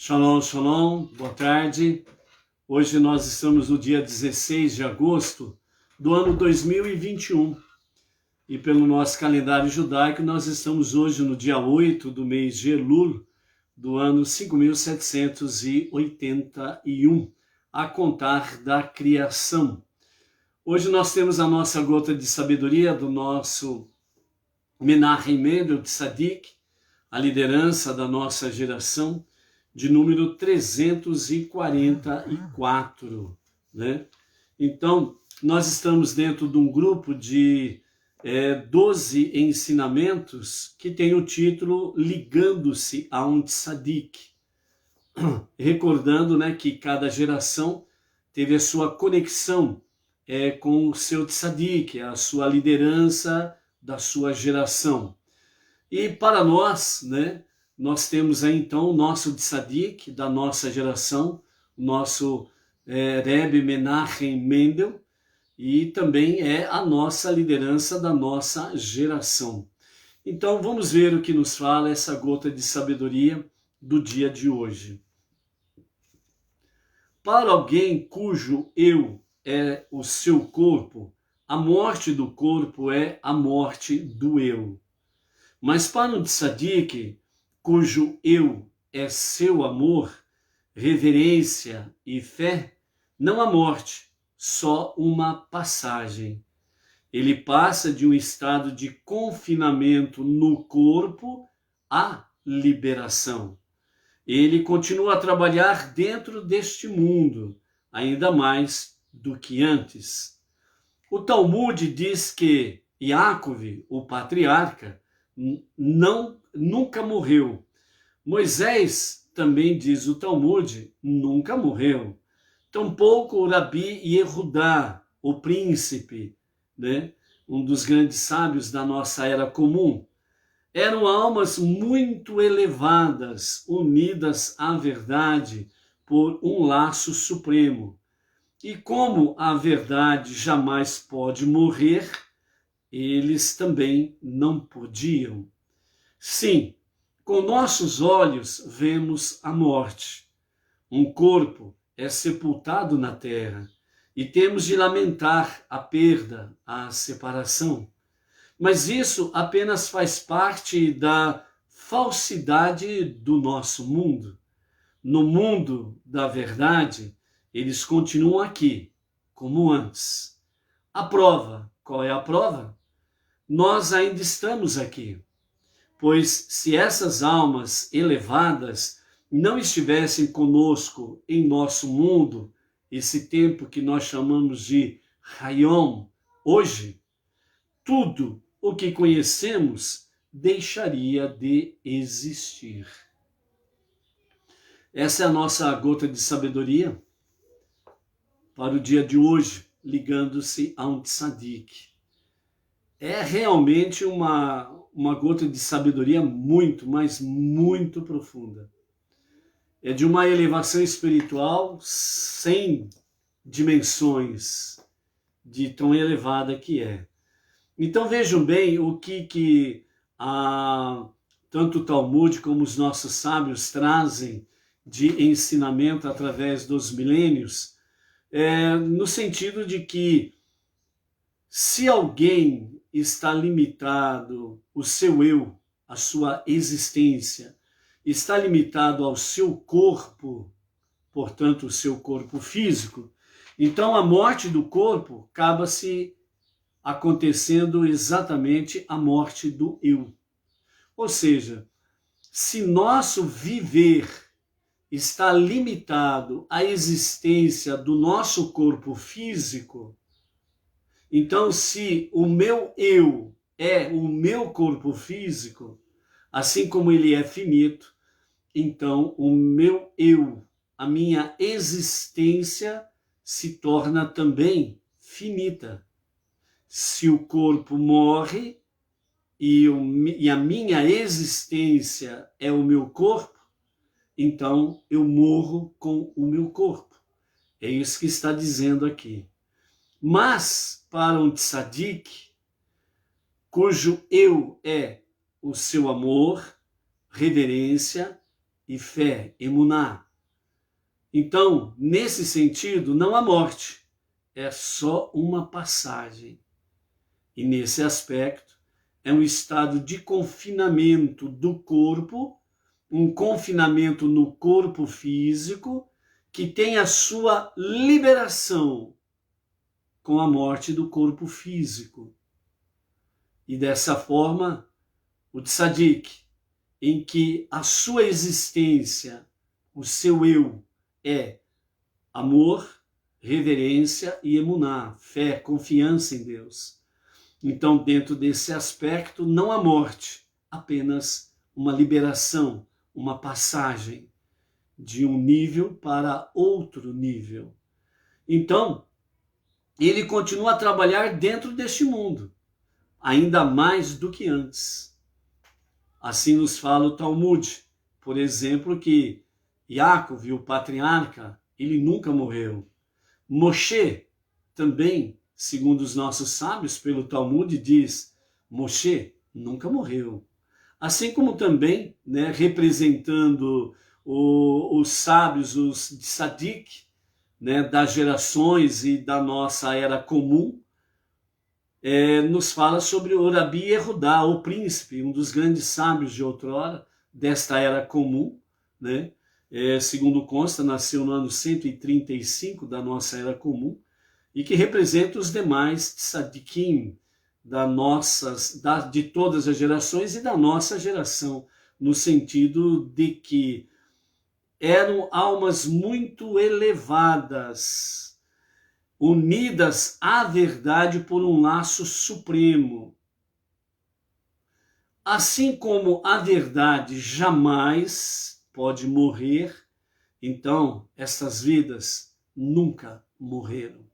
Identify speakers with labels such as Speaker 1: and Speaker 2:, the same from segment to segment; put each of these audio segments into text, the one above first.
Speaker 1: Shalom, shalom, boa tarde. Hoje nós estamos no dia 16 de agosto do ano 2021 e pelo nosso calendário judaico nós estamos hoje no dia 8 do mês de Elul do ano 5781, a contar da criação. Hoje nós temos a nossa gota de sabedoria do nosso Menachem Mendel Tzadik, a liderança da nossa geração, de número 344, né? Então, nós estamos dentro de um grupo de 12 ensinamentos que tem o título Ligando-se a um Tzadik. Recordando, né, que cada geração teve a sua conexão com o seu Tzadik, a sua liderança da sua geração. E para nós, né, nós temos aí então o nosso Tzadik da nossa geração, o nosso Rebbe Menachem Mendel, e também é a nossa liderança da nossa geração. Então vamos ver o que nos fala essa gota de sabedoria do dia de hoje. Para alguém cujo eu é o seu corpo, a morte do corpo é a morte do eu. Mas para um Tzadik, cujo eu é seu amor, reverência e fé, não há morte, só uma passagem. Ele passa de um estado de confinamento no corpo à liberação. Ele continua a trabalhar dentro deste mundo, ainda mais do que antes. O Talmud diz que Yaakov, o patriarca, nunca morreu. Moisés, também diz o Talmud, nunca morreu. Tampouco o Rabi Yehudá, o príncipe, né? Um dos grandes sábios da nossa era comum. Eram almas muito elevadas, unidas à verdade por um laço supremo. E como a verdade jamais pode morrer, eles também não podiam. Sim, com nossos olhos vemos a morte. Um corpo é sepultado na terra e temos de lamentar a perda, a separação. Mas isso apenas faz parte da falsidade do nosso mundo. No mundo da verdade, eles continuam aqui, como antes. A prova, qual é a prova? Nós ainda estamos aqui, pois se essas almas elevadas não estivessem conosco em nosso mundo, esse tempo que nós chamamos de Hayom, hoje, tudo o que conhecemos deixaria de existir. Essa é a nossa gota de sabedoria para o dia de hoje, ligando-se a um Tzadik. É realmente uma gota de sabedoria muito, mas muito profunda. É de uma elevação espiritual sem dimensões de tão elevada que é. Então vejam bem o que tanto o Talmud como os nossos sábios trazem de ensinamento através dos milênios, no sentido de que se alguém está limitado, o seu eu, a sua existência, está limitado ao seu corpo, portanto, o seu corpo físico, então a morte do corpo acaba-se acontecendo exatamente a morte do eu. Ou seja, se nosso viver está limitado à existência do nosso corpo físico, então se o meu eu é o meu corpo físico, assim como ele é finito, então o meu eu, a minha existência se torna também finita. Se o corpo morre e a minha existência é o meu corpo, então eu morro com o meu corpo. É isso que está dizendo aqui. Mas para um Tzadik, cujo eu é o seu amor, reverência e fé, emuná. Então, nesse sentido, não há morte, é só uma passagem. E nesse aspecto, é um estado de confinamento do corpo, um confinamento no corpo físico, que tem a sua liberação com a morte do corpo físico. E dessa forma, o tzadik, em que a sua existência, o seu eu, é amor, reverência e emuná, fé, confiança em Deus. Então, dentro desse aspecto, não há morte, apenas uma liberação, uma passagem de um nível para outro nível. Então, ele continua a trabalhar dentro deste mundo, ainda mais do que antes. Assim nos fala o Talmud, por exemplo, que Yaakov, o patriarca, ele nunca morreu. Moshe também, segundo os nossos sábios, pelo Talmud, diz, Moshe nunca morreu. Assim como também, né, representando os sábios, os tzadik, né, das gerações e da nossa era comum, nos fala sobre o Rabi Yehudá, o príncipe, um dos grandes sábios de outrora, desta era comum, né? Segundo consta, nasceu no ano 135 da nossa era comum, e que representa os demais tzadikim de todas as gerações e da nossa geração, no sentido de que eram almas muito elevadas, unidas à verdade por um laço supremo. Assim como a verdade jamais pode morrer, então estas vidas nunca morreram.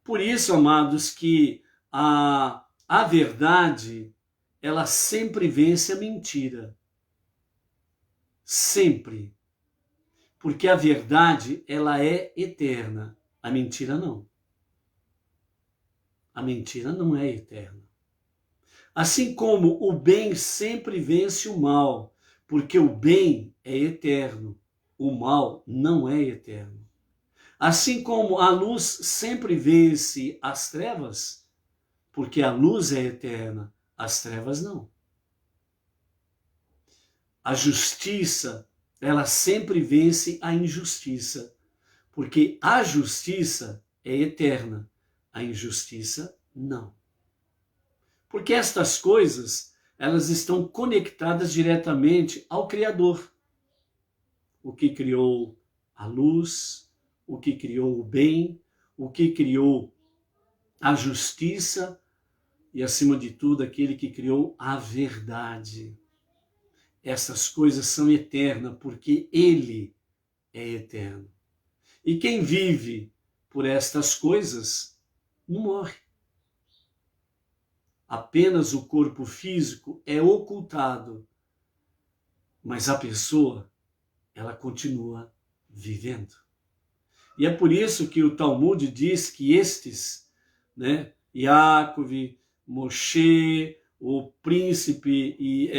Speaker 1: Por isso, amados, que a verdade, ela sempre vence a mentira. Sempre. Porque a verdade, ela é eterna. A mentira não. A mentira não é eterna. Assim como o bem sempre vence o mal, porque o bem é eterno, o mal não é eterno. Assim como a luz sempre vence as trevas, porque a luz é eterna, as trevas não. A justiça, ela sempre vence a injustiça, porque a justiça é eterna, a injustiça não. Porque estas coisas, elas estão conectadas diretamente ao Criador. O que criou a luz, o que criou o bem, o que criou a justiça e, acima de tudo, aquele que criou a verdade. Essas coisas são eternas porque Ele é eterno. E quem vive por estas coisas não morre. Apenas o corpo físico é ocultado, mas a pessoa, ela continua vivendo. E é por isso que o Talmud diz que estes, né, Yaakov, Moshe, o príncipe e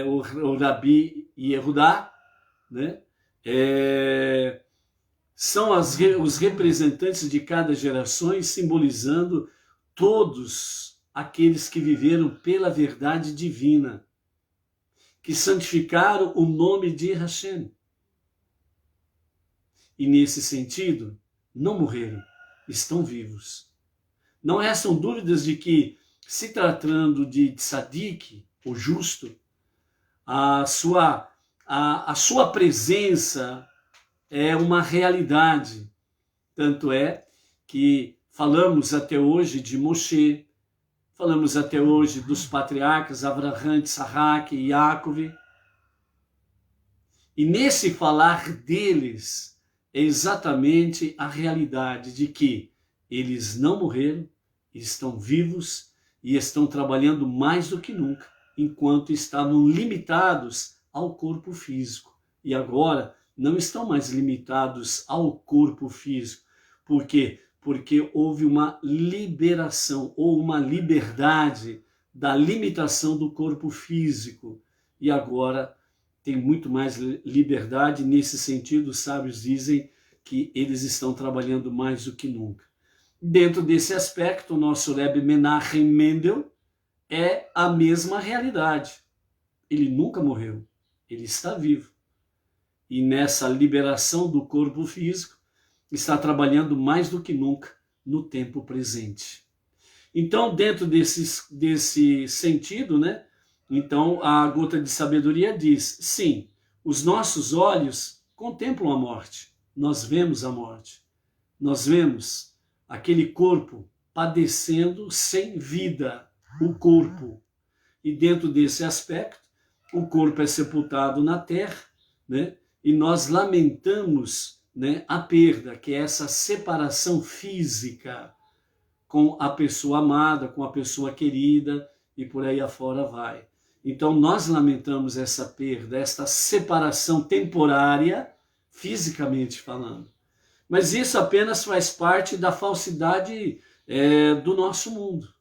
Speaker 1: o Rabi Yehudá, né, são os representantes de cada geração, simbolizando todos aqueles que viveram pela verdade divina, que santificaram o nome de Hashem. E nesse sentido, não morreram, estão vivos. Não restam dúvidas de que, se tratando de tzadik, o justo, a sua presença é uma realidade. Tanto é que falamos até hoje de Moshe, falamos até hoje dos patriarcas Avraham, Isaac e Yaakov. E nesse falar deles é exatamente a realidade de que eles não morreram, estão vivos e estão trabalhando mais do que nunca, enquanto estavam limitados ao corpo físico. E agora não estão mais limitados ao corpo físico. Por quê? Porque houve uma liberação ou uma liberdade da limitação do corpo físico. E agora tem muito mais liberdade. Nesse sentido, os sábios dizem que eles estão trabalhando mais do que nunca. Dentro desse aspecto, o nosso Rebbe Menachem Mendel é a mesma realidade. Ele nunca morreu, ele está vivo. E nessa liberação do corpo físico, está trabalhando mais do que nunca no tempo presente. Então, dentro desse sentido, né? Então, a gota de sabedoria diz, sim, os nossos olhos contemplam a morte, nós vemos a morte, nós vemos aquele corpo padecendo sem vida, o corpo. E dentro desse aspecto, o corpo é sepultado na terra, né? E nós lamentamos, né, a perda, que é essa separação física com a pessoa amada, com a pessoa querida, e por aí afora vai. Então nós lamentamos essa perda, esta separação temporária, fisicamente falando. Mas isso apenas faz parte da falsidade do nosso mundo.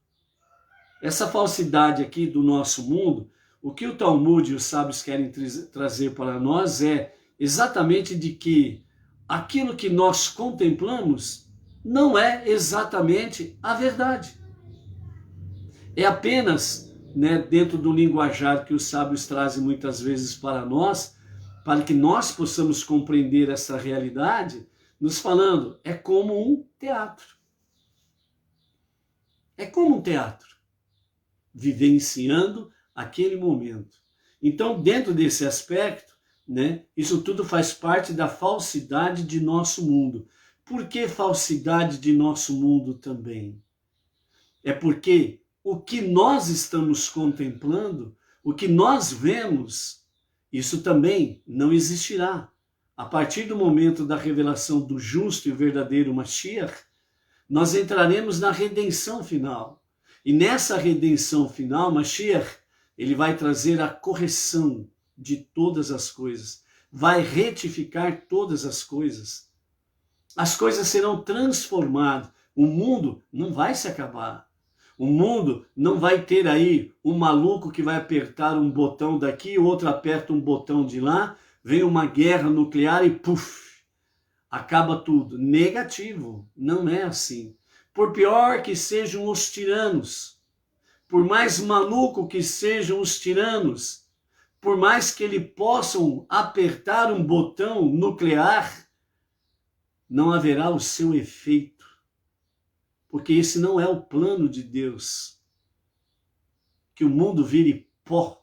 Speaker 1: Essa falsidade aqui do nosso mundo, o que o Talmud e os sábios querem trazer para nós é exatamente de que aquilo que nós contemplamos não é exatamente a verdade. É apenas, né, dentro do linguajar que os sábios trazem muitas vezes para nós, para que nós possamos compreender essa realidade, nos falando, é como um teatro. É como um teatro, vivenciando aquele momento. Então, dentro desse aspecto, né, isso tudo faz parte da falsidade de nosso mundo. Por que falsidade de nosso mundo também? É porque o que nós estamos contemplando, o que nós vemos, isso também não existirá. A partir do momento da revelação do justo e verdadeiro Mashiach, nós entraremos na redenção final. E nessa redenção final, Mashiach, ele vai trazer a correção de todas as coisas, vai retificar todas as coisas. As coisas serão transformadas, o mundo não vai se acabar. O mundo não vai ter aí um maluco que vai apertar um botão daqui, o outro aperta um botão de lá, vem uma guerra nuclear e puf, acaba tudo. Negativo, não é assim. Por pior que sejam os tiranos, por mais maluco que sejam os tiranos, por mais que eles possam apertar um botão nuclear, não haverá o seu efeito. Porque esse não é o plano de Deus. Que o mundo vire pó,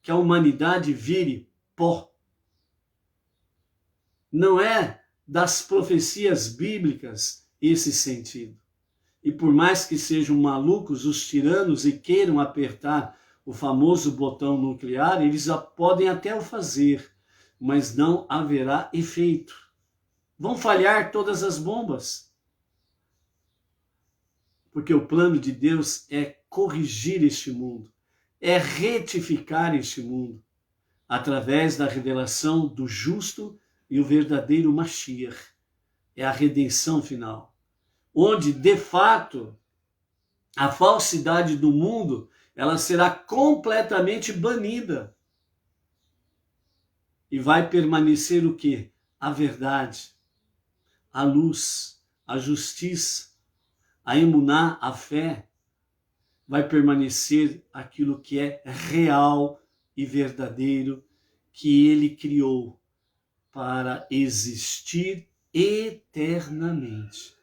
Speaker 1: que a humanidade vire pó. Não é das profecias bíblicas esse sentido. E por mais que sejam malucos os tiranos e queiram apertar o famoso botão nuclear, eles podem até o fazer, mas não haverá efeito. Vão falhar todas as bombas. Porque o plano de Deus é corrigir este mundo, é retificar este mundo, através da revelação do justo e o verdadeiro Mashiach. É a redenção final, onde, de fato, a falsidade do mundo, ela será completamente banida. E vai permanecer o quê? A verdade, a luz, a justiça, a emuná, a fé, vai permanecer aquilo que é real e verdadeiro, que ele criou para existir eternamente.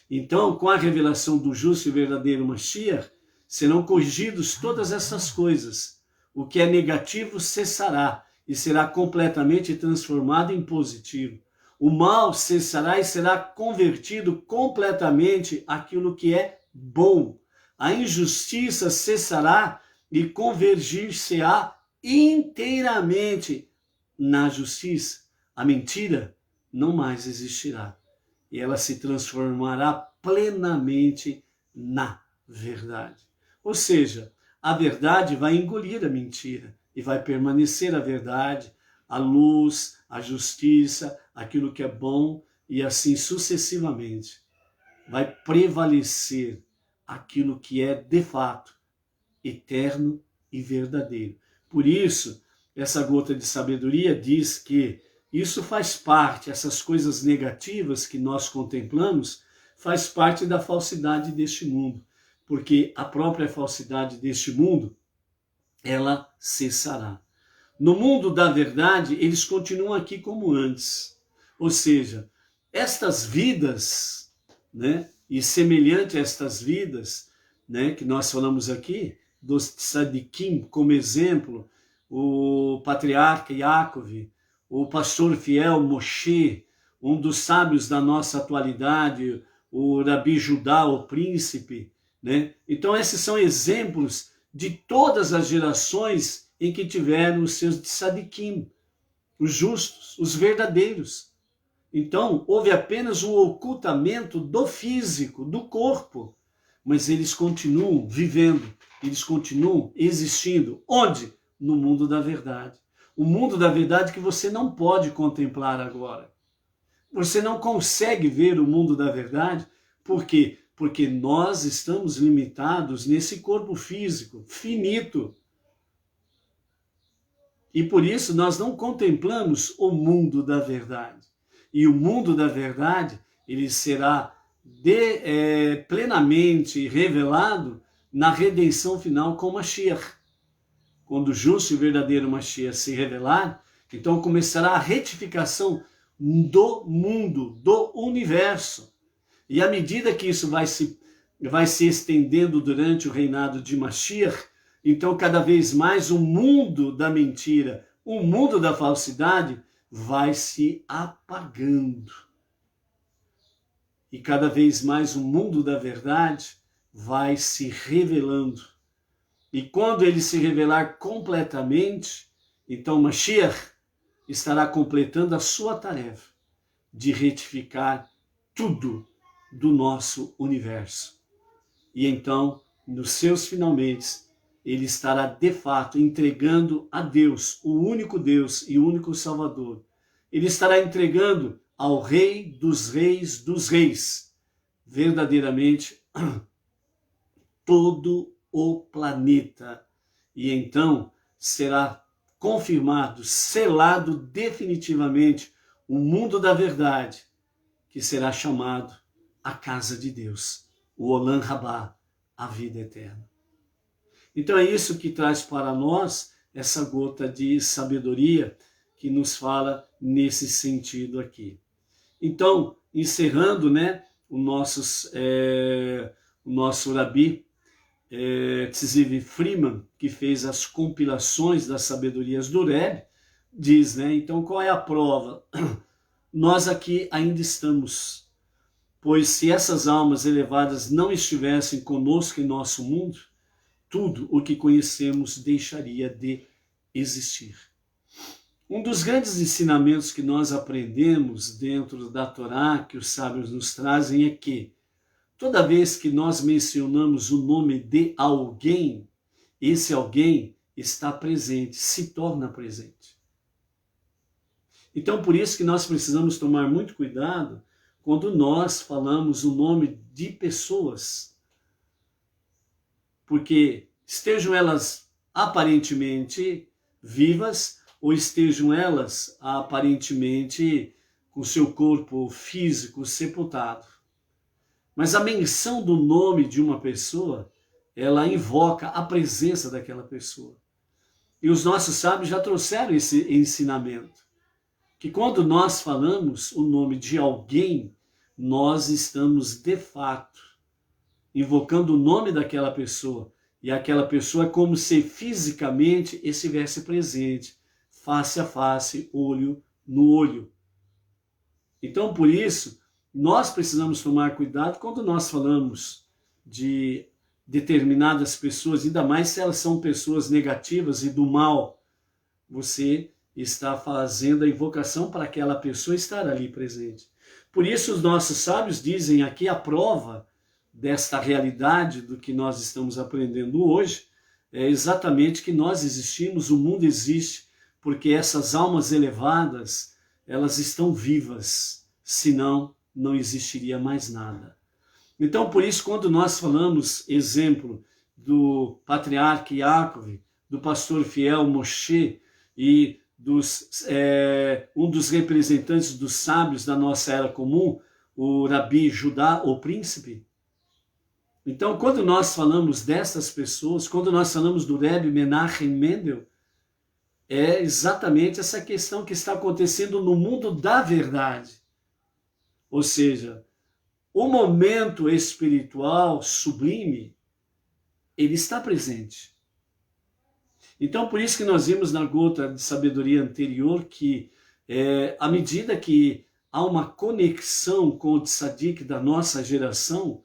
Speaker 1: Então, com a revelação do justo e verdadeiro Mashiach, serão corrigidos todas essas coisas. O que é negativo cessará e será completamente transformado em positivo. O mal cessará e será convertido completamente àquilo que é bom. A injustiça cessará e convergir-se-á inteiramente na justiça. A mentira não mais existirá. E ela se transformará plenamente na verdade. Ou seja, a verdade vai engolir a mentira e vai permanecer a verdade, a luz, a justiça, aquilo que é bom e assim sucessivamente. Vai prevalecer aquilo que é de fato eterno e verdadeiro. Por isso, essa gota de sabedoria diz que isso faz parte, essas coisas negativas que nós contemplamos, faz parte da falsidade deste mundo, porque a própria falsidade deste mundo, ela cessará. No mundo da verdade, eles continuam aqui como antes. Ou seja, estas vidas, né, e semelhante a estas vidas, né, que nós falamos aqui, dos tzadikim como exemplo, o patriarca Yaakov, o pastor fiel Moshe, um dos sábios da nossa atualidade, o Rabi Judá, o príncipe, né? Então esses são exemplos de todas as gerações em que tiveram os seus tzadikim, os justos, os verdadeiros. Então houve apenas um ocultamento do físico, do corpo, mas eles continuam vivendo, eles continuam existindo. Onde? No mundo da verdade. O mundo da verdade que você não pode contemplar agora. Você não consegue ver o mundo da verdade. Por quê? Porque nós estamos limitados nesse corpo físico, finito. E por isso nós não contemplamos o mundo da verdade. E o mundo da verdade, ele será plenamente revelado na redenção final com Mashiach. Quando o justo e verdadeiro Mashiach se revelar, então começará a retificação do mundo, do universo. E à medida que isso vai se estendendo durante o reinado de Mashiach, então cada vez mais o mundo da mentira, o mundo da falsidade vai se apagando. E cada vez mais o mundo da verdade vai se revelando. E quando ele se revelar completamente, então Mashiach estará completando a sua tarefa de retificar tudo do nosso universo. E então, nos seus finalmente, ele estará de fato entregando a Deus, o único Deus e o único Salvador. Ele estará entregando ao Rei dos Reis, verdadeiramente todo o planeta. E então será confirmado, selado definitivamente o mundo da verdade, que será chamado a casa de Deus, o Olam Rabá, a vida eterna. Então é isso que traz para nós essa gota de sabedoria que nos fala nesse sentido aqui. Então, encerrando, né, o nosso Rabi Tzivi Freeman, que fez as compilações das sabedorias do Rebbe, diz, né, então qual é a prova? Nós aqui ainda estamos, pois se essas almas elevadas não estivessem conosco em nosso mundo, tudo o que conhecemos deixaria de existir. Um dos grandes ensinamentos que nós aprendemos dentro da Torá, que os sábios nos trazem, é que toda vez que nós mencionamos o nome de alguém, esse alguém está presente, se torna presente. Então, por isso que nós precisamos tomar muito cuidado quando nós falamos o nome de pessoas. Porque estejam elas aparentemente vivas ou estejam elas aparentemente com seu corpo físico sepultado. Mas a menção do nome de uma pessoa, ela invoca a presença daquela pessoa. E os nossos sábios já trouxeram esse ensinamento, que quando nós falamos o nome de alguém, nós estamos de fato invocando o nome daquela pessoa. E aquela pessoa é como se fisicamente estivesse presente, face a face, olho no olho. Então, por isso, nós precisamos tomar cuidado quando nós falamos de determinadas pessoas, ainda mais se elas são pessoas negativas e do mal. Você está fazendo a invocação para aquela pessoa estar ali presente. Por isso, os nossos sábios dizem aqui a prova desta realidade do que nós estamos aprendendo hoje, é exatamente que nós existimos, o mundo existe, porque essas almas elevadas, elas estão vivas, senão não existiria mais nada. Então, por isso, quando nós falamos, exemplo, do patriarca Yaakov, do pastor fiel Moshe, e um dos representantes dos sábios da nossa era comum, o Rabi Judá, o príncipe. Então, quando nós falamos dessas pessoas, quando nós falamos do Rebbe Menachem Mendel, é exatamente essa questão que está acontecendo no mundo da verdade. Ou seja, o momento espiritual sublime, ele está presente. Então, por isso que nós vimos na gota de sabedoria anterior que, à medida que há uma conexão com o tzadik da nossa geração,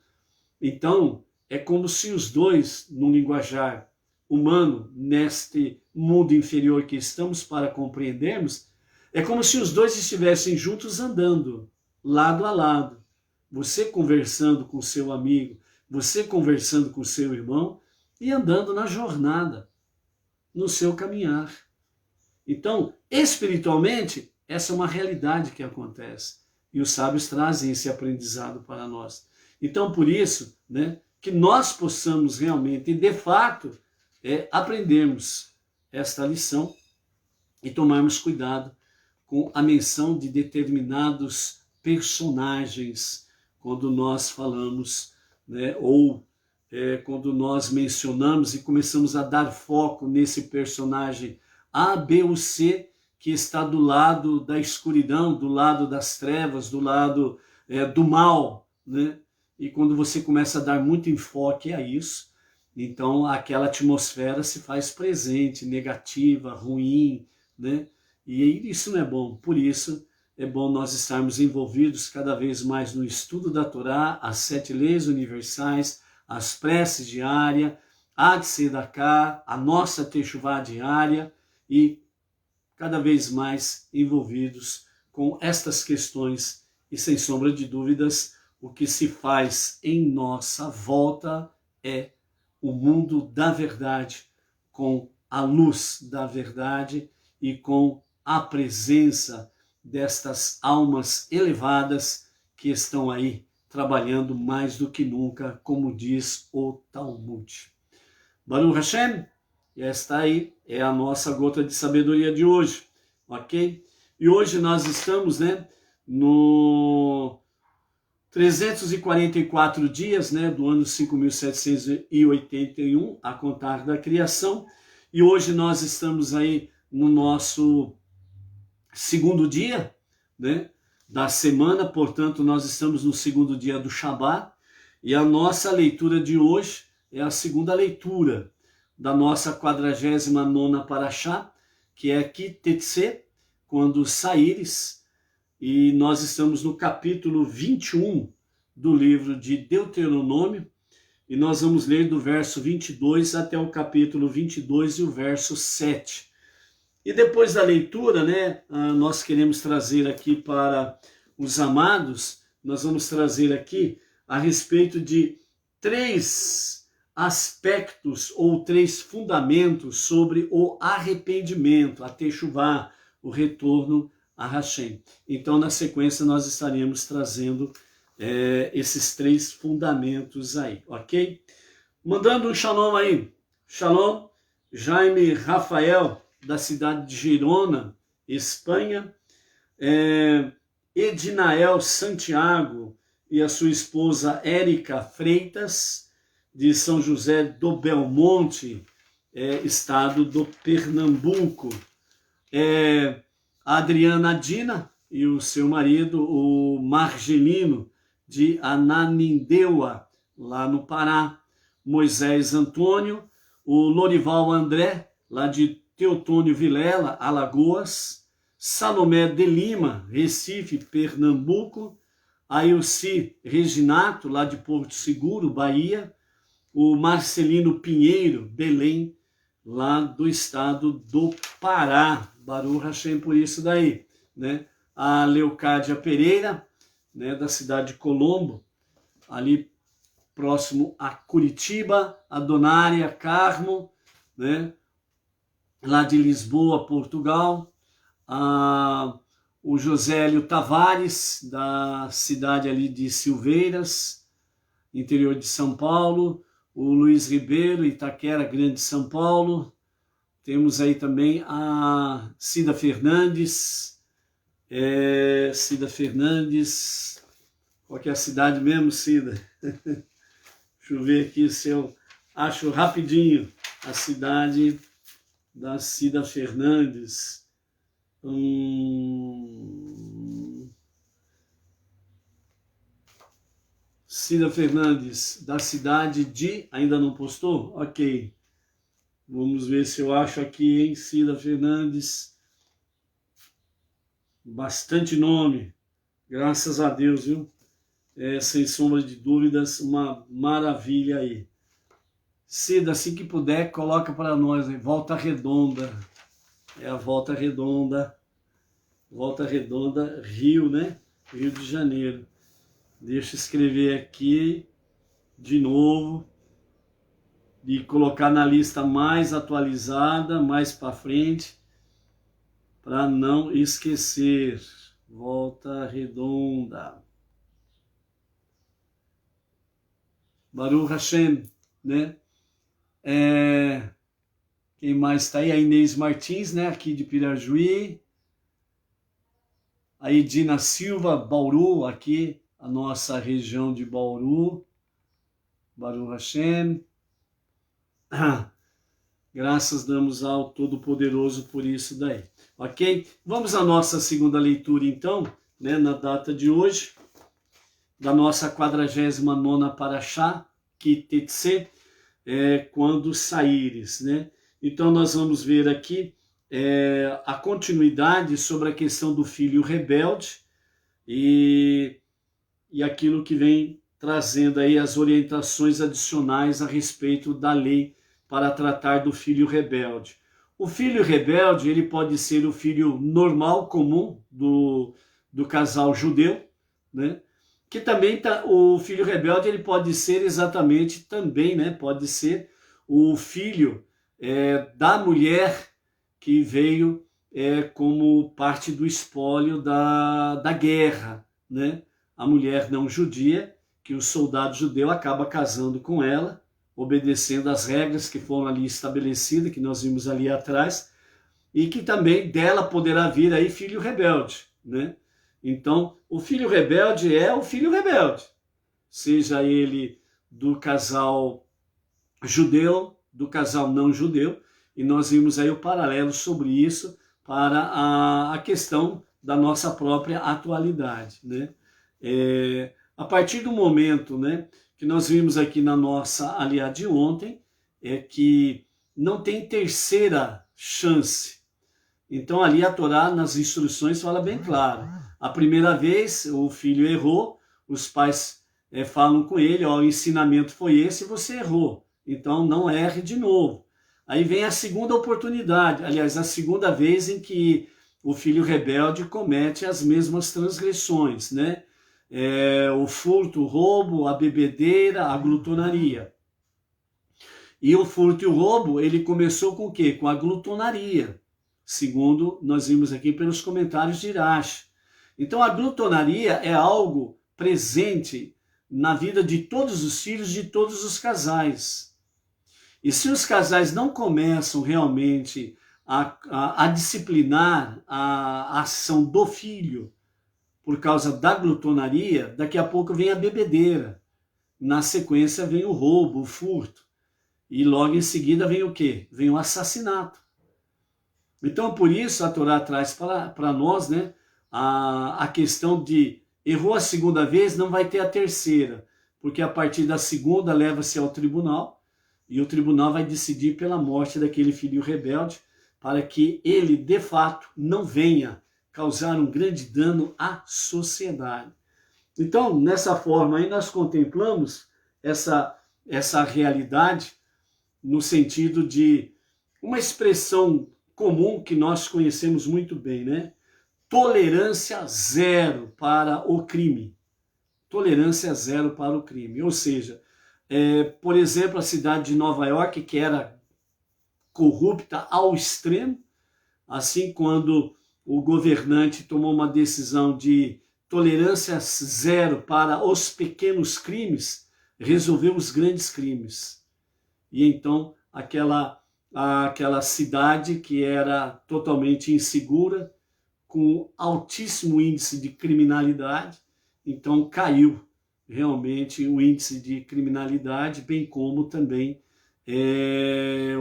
Speaker 1: então é como se os dois, no linguajar humano, neste mundo inferior que estamos para compreendermos, é como se os dois estivessem juntos andando, lado a lado. Você conversando com seu amigo, você conversando com seu irmão e andando na jornada, no seu caminhar. Então, espiritualmente, essa é uma realidade que acontece. E os sábios trazem esse aprendizado para nós. Então, por isso, né, que nós possamos realmente, e de fato, aprendermos esta lição e tomarmos cuidado com a menção de determinados personagens quando nós falamos, né, ou quando nós mencionamos e começamos a dar foco nesse personagem A, B ou C que está do lado da escuridão, do lado das trevas, do lado do mal, né? E quando você começa a dar muito enfoque a isso, então aquela atmosfera se faz presente, negativa, ruim, né? E isso não é bom. Por isso é bom nós estarmos envolvidos cada vez mais no estudo da Torá, as 7 leis universais, as preces diárias, a Tzedakah, a nossa Teshuvah diária e cada vez mais envolvidos com estas questões e, sem sombra de dúvidas, o que se faz em nossa volta é o mundo da verdade, com a luz da verdade e com a presença destas almas elevadas que estão aí trabalhando mais do que nunca, como diz o Talmud. Baruch Hashem, esta aí é a nossa gota de sabedoria de hoje, ok? E hoje nós estamos, né, no 344 dias, né, do ano 5.781, a contar da criação, e hoje nós estamos aí no nosso segundo dia, né, da semana, portanto nós estamos no segundo dia do Shabat, e a nossa leitura de hoje é a segunda leitura da nossa 49ª Parashá, que é Kitetse, quando saíres, e nós estamos no capítulo 21 do livro de Deuteronômio, e nós vamos ler do verso 22 até o capítulo 22 e o verso 7. E depois da leitura, né, nós queremos trazer aqui para os amados, nós vamos trazer aqui a respeito de 3 aspectos ou 3 fundamentos sobre o arrependimento, a Teshuvah, o retorno a Hashem. Então, na sequência, nós estaremos trazendo esses 3 fundamentos aí, ok? Mandando um shalom aí. Shalom, Jaime Rafael, da cidade de Girona, Espanha, Edinael Santiago e a sua esposa Érica Freitas, de São José do Belmonte, estado do Pernambuco, a Adriana Dina e o seu marido, o Margelino, de Ananindeua, lá no Pará, Moisés Antônio, o Lorival André, lá de Teotônio Vilela, Alagoas, Salomé de Lima, Recife, Pernambuco, a Ilci Reginato, lá de Porto Seguro, Bahia, o Marcelino Pinheiro, Belém, lá do estado do Pará. Baruch Hashem por isso daí, né? A Leocádia Pereira, né, da cidade de Colombo, ali próximo a Curitiba, a Donária Carmo, né, lá de Lisboa, Portugal, o Josélio Tavares, da cidade ali de Silveiras, interior de São Paulo, o Luiz Ribeiro, Itaquera, Grande São Paulo, Temos aí também a Cida Fernandes. Cida Fernandes. Qual que é a cidade mesmo, Cida? Deixa eu ver aqui se eu acho rapidinho a cidade da Cida Fernandes. Cida Fernandes, da cidade de... Ainda não postou? Ok. Vamos ver se eu acho aqui, hein? Cida Fernandes. Bastante nome. Graças a Deus, viu? Sem sombra de dúvidas, uma maravilha aí. Cida, assim que puder, coloca para nós aí. Volta Redonda. É a Volta Redonda. Volta Redonda, Rio, né? Rio de Janeiro. Deixa eu escrever aqui de novo e colocar na lista mais atualizada, mais para frente, para não esquecer. Volta Redonda. Baruch Hashem, né? Quem mais está aí? A Inês Martins, né? Aqui de Pirajuí. A Edina Silva, Bauru, aqui, a nossa região de Bauru. Baruch Hashem. Graças damos ao Todo-Poderoso por isso daí. Ok? Vamos à nossa segunda leitura, então, né? Na data de hoje, da nossa 49ª Parashá, Ki-Tetse, quando saíres, né? Então nós vamos ver aqui a continuidade sobre a questão do filho rebelde e aquilo que vem trazendo aí as orientações adicionais a respeito da lei para tratar do filho rebelde. O filho rebelde, ele pode ser o filho normal, comum do casal judeu, né? Que também o filho rebelde, ele pode ser exatamente também, né? Pode ser o filho da mulher que veio como parte do espólio da guerra, né? A mulher não judia, que o soldado judeu acaba casando com ela, obedecendo às regras que foram ali estabelecidas, que nós vimos ali atrás, e que também dela poderá vir aí filho rebelde, né? Então, o filho rebelde é o filho rebelde, seja ele do casal judeu, do casal não judeu, e nós vimos aí o paralelo sobre isso para a questão da nossa própria atualidade, né? A partir do momento, né, que nós vimos aqui na nossa aliada de ontem, que não tem terceira chance. Então ali a Torá nas instruções fala bem claro. A primeira vez o filho errou, os pais falam com ele, ó, o ensinamento foi esse e você errou. Então não erre de novo. Aí vem a segunda oportunidade, aliás, a segunda vez em que o filho rebelde comete as mesmas transgressões, né? O furto, o roubo, a bebedeira, a glutonaria. E o furto e o roubo, ele começou com o quê? Com a glutonaria, segundo nós vimos aqui pelos comentários de Irache. Então a glutonaria é algo presente na vida de todos os filhos, de todos os casais. E se os casais não começam realmente a disciplinar a ação do filho, por causa da glutonaria, daqui a pouco vem a bebedeira. Na sequência vem o roubo, o furto. E logo em seguida vem o quê? Vem o assassinato. Então, por isso, a Torá traz para nós, né, a questão de errou a segunda vez, não vai ter a terceira. Porque a partir da segunda leva-se ao tribunal, e o tribunal vai decidir pela morte daquele filho rebelde, para que ele, de fato, não venha causar um grande dano à sociedade. Então, nessa forma aí, nós contemplamos essa realidade no sentido de uma expressão comum que nós conhecemos muito bem, né? Tolerância zero para o crime. Tolerância zero para o crime. Ou seja, por exemplo, a cidade de Nova York, que era corrupta ao extremo, assim quando o governante tomou uma decisão de tolerância zero para os pequenos crimes, resolveu os grandes crimes. E então aquela àquela cidade que era totalmente insegura, com altíssimo índice de criminalidade, então caiu realmente o índice de criminalidade, bem como também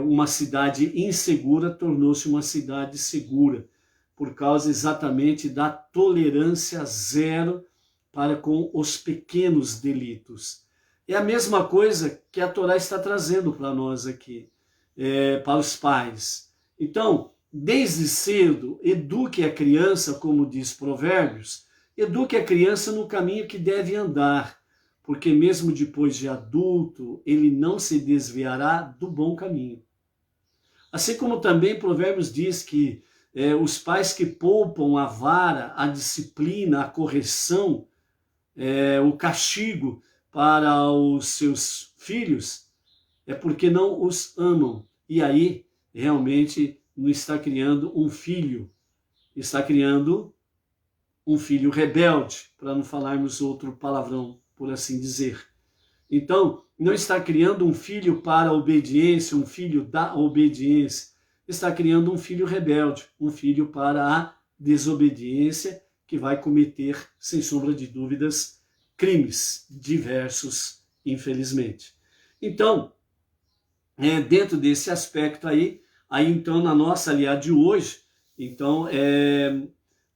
Speaker 1: uma cidade insegura tornou-se uma cidade segura, por causa exatamente da tolerância zero para com os pequenos delitos. É a mesma coisa que a Torá está trazendo para nós aqui, para os pais. Então, desde cedo, eduque a criança, como diz Provérbios, eduque a criança no caminho que deve andar, porque mesmo depois de adulto, ele não se desviará do bom caminho. Assim como também Provérbios diz que os pais que poupam a vara, a disciplina, a correção, o castigo para os seus filhos, é porque não os amam. E aí, realmente, não está criando um filho, está criando um filho rebelde, para não falarmos outro palavrão, por assim dizer. Então, não está criando um filho para a obediência, um filho da obediência, está criando um filho rebelde, um filho para a desobediência, que vai cometer, sem sombra de dúvidas, crimes diversos, infelizmente. Então, dentro desse aspecto aí então na nossa aliada de hoje, então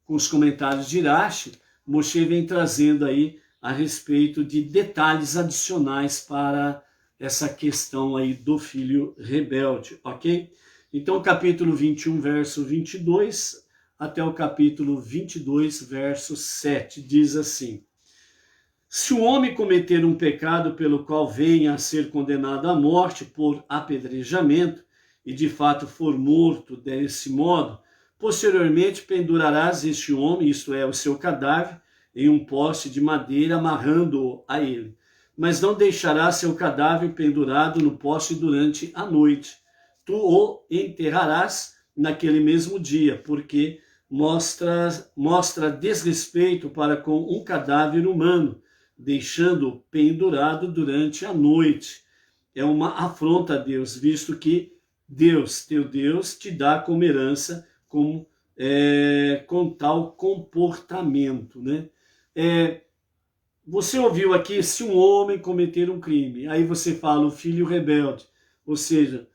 Speaker 1: com os comentários de Irache, Moshe vem trazendo aí a respeito de detalhes adicionais para essa questão aí do filho rebelde, ok? Então capítulo 21, verso 22, até o capítulo 22, verso 7, diz assim: se o homem cometer um pecado pelo qual venha a ser condenado à morte por apedrejamento, e de fato for morto desse modo, posteriormente pendurarás este homem, isto é, o seu cadáver, em um poste de madeira, amarrando-o a ele. Mas não deixarás seu cadáver pendurado no poste durante a noite. Tu o enterrarás naquele mesmo dia, porque mostra desrespeito para com um cadáver humano, deixando-o pendurado durante a noite. É uma afronta a Deus, visto que Deus, teu Deus, te dá como herança com tal comportamento, né? Você ouviu aqui, se um homem cometer um crime, aí você fala o filho rebelde, ou seja,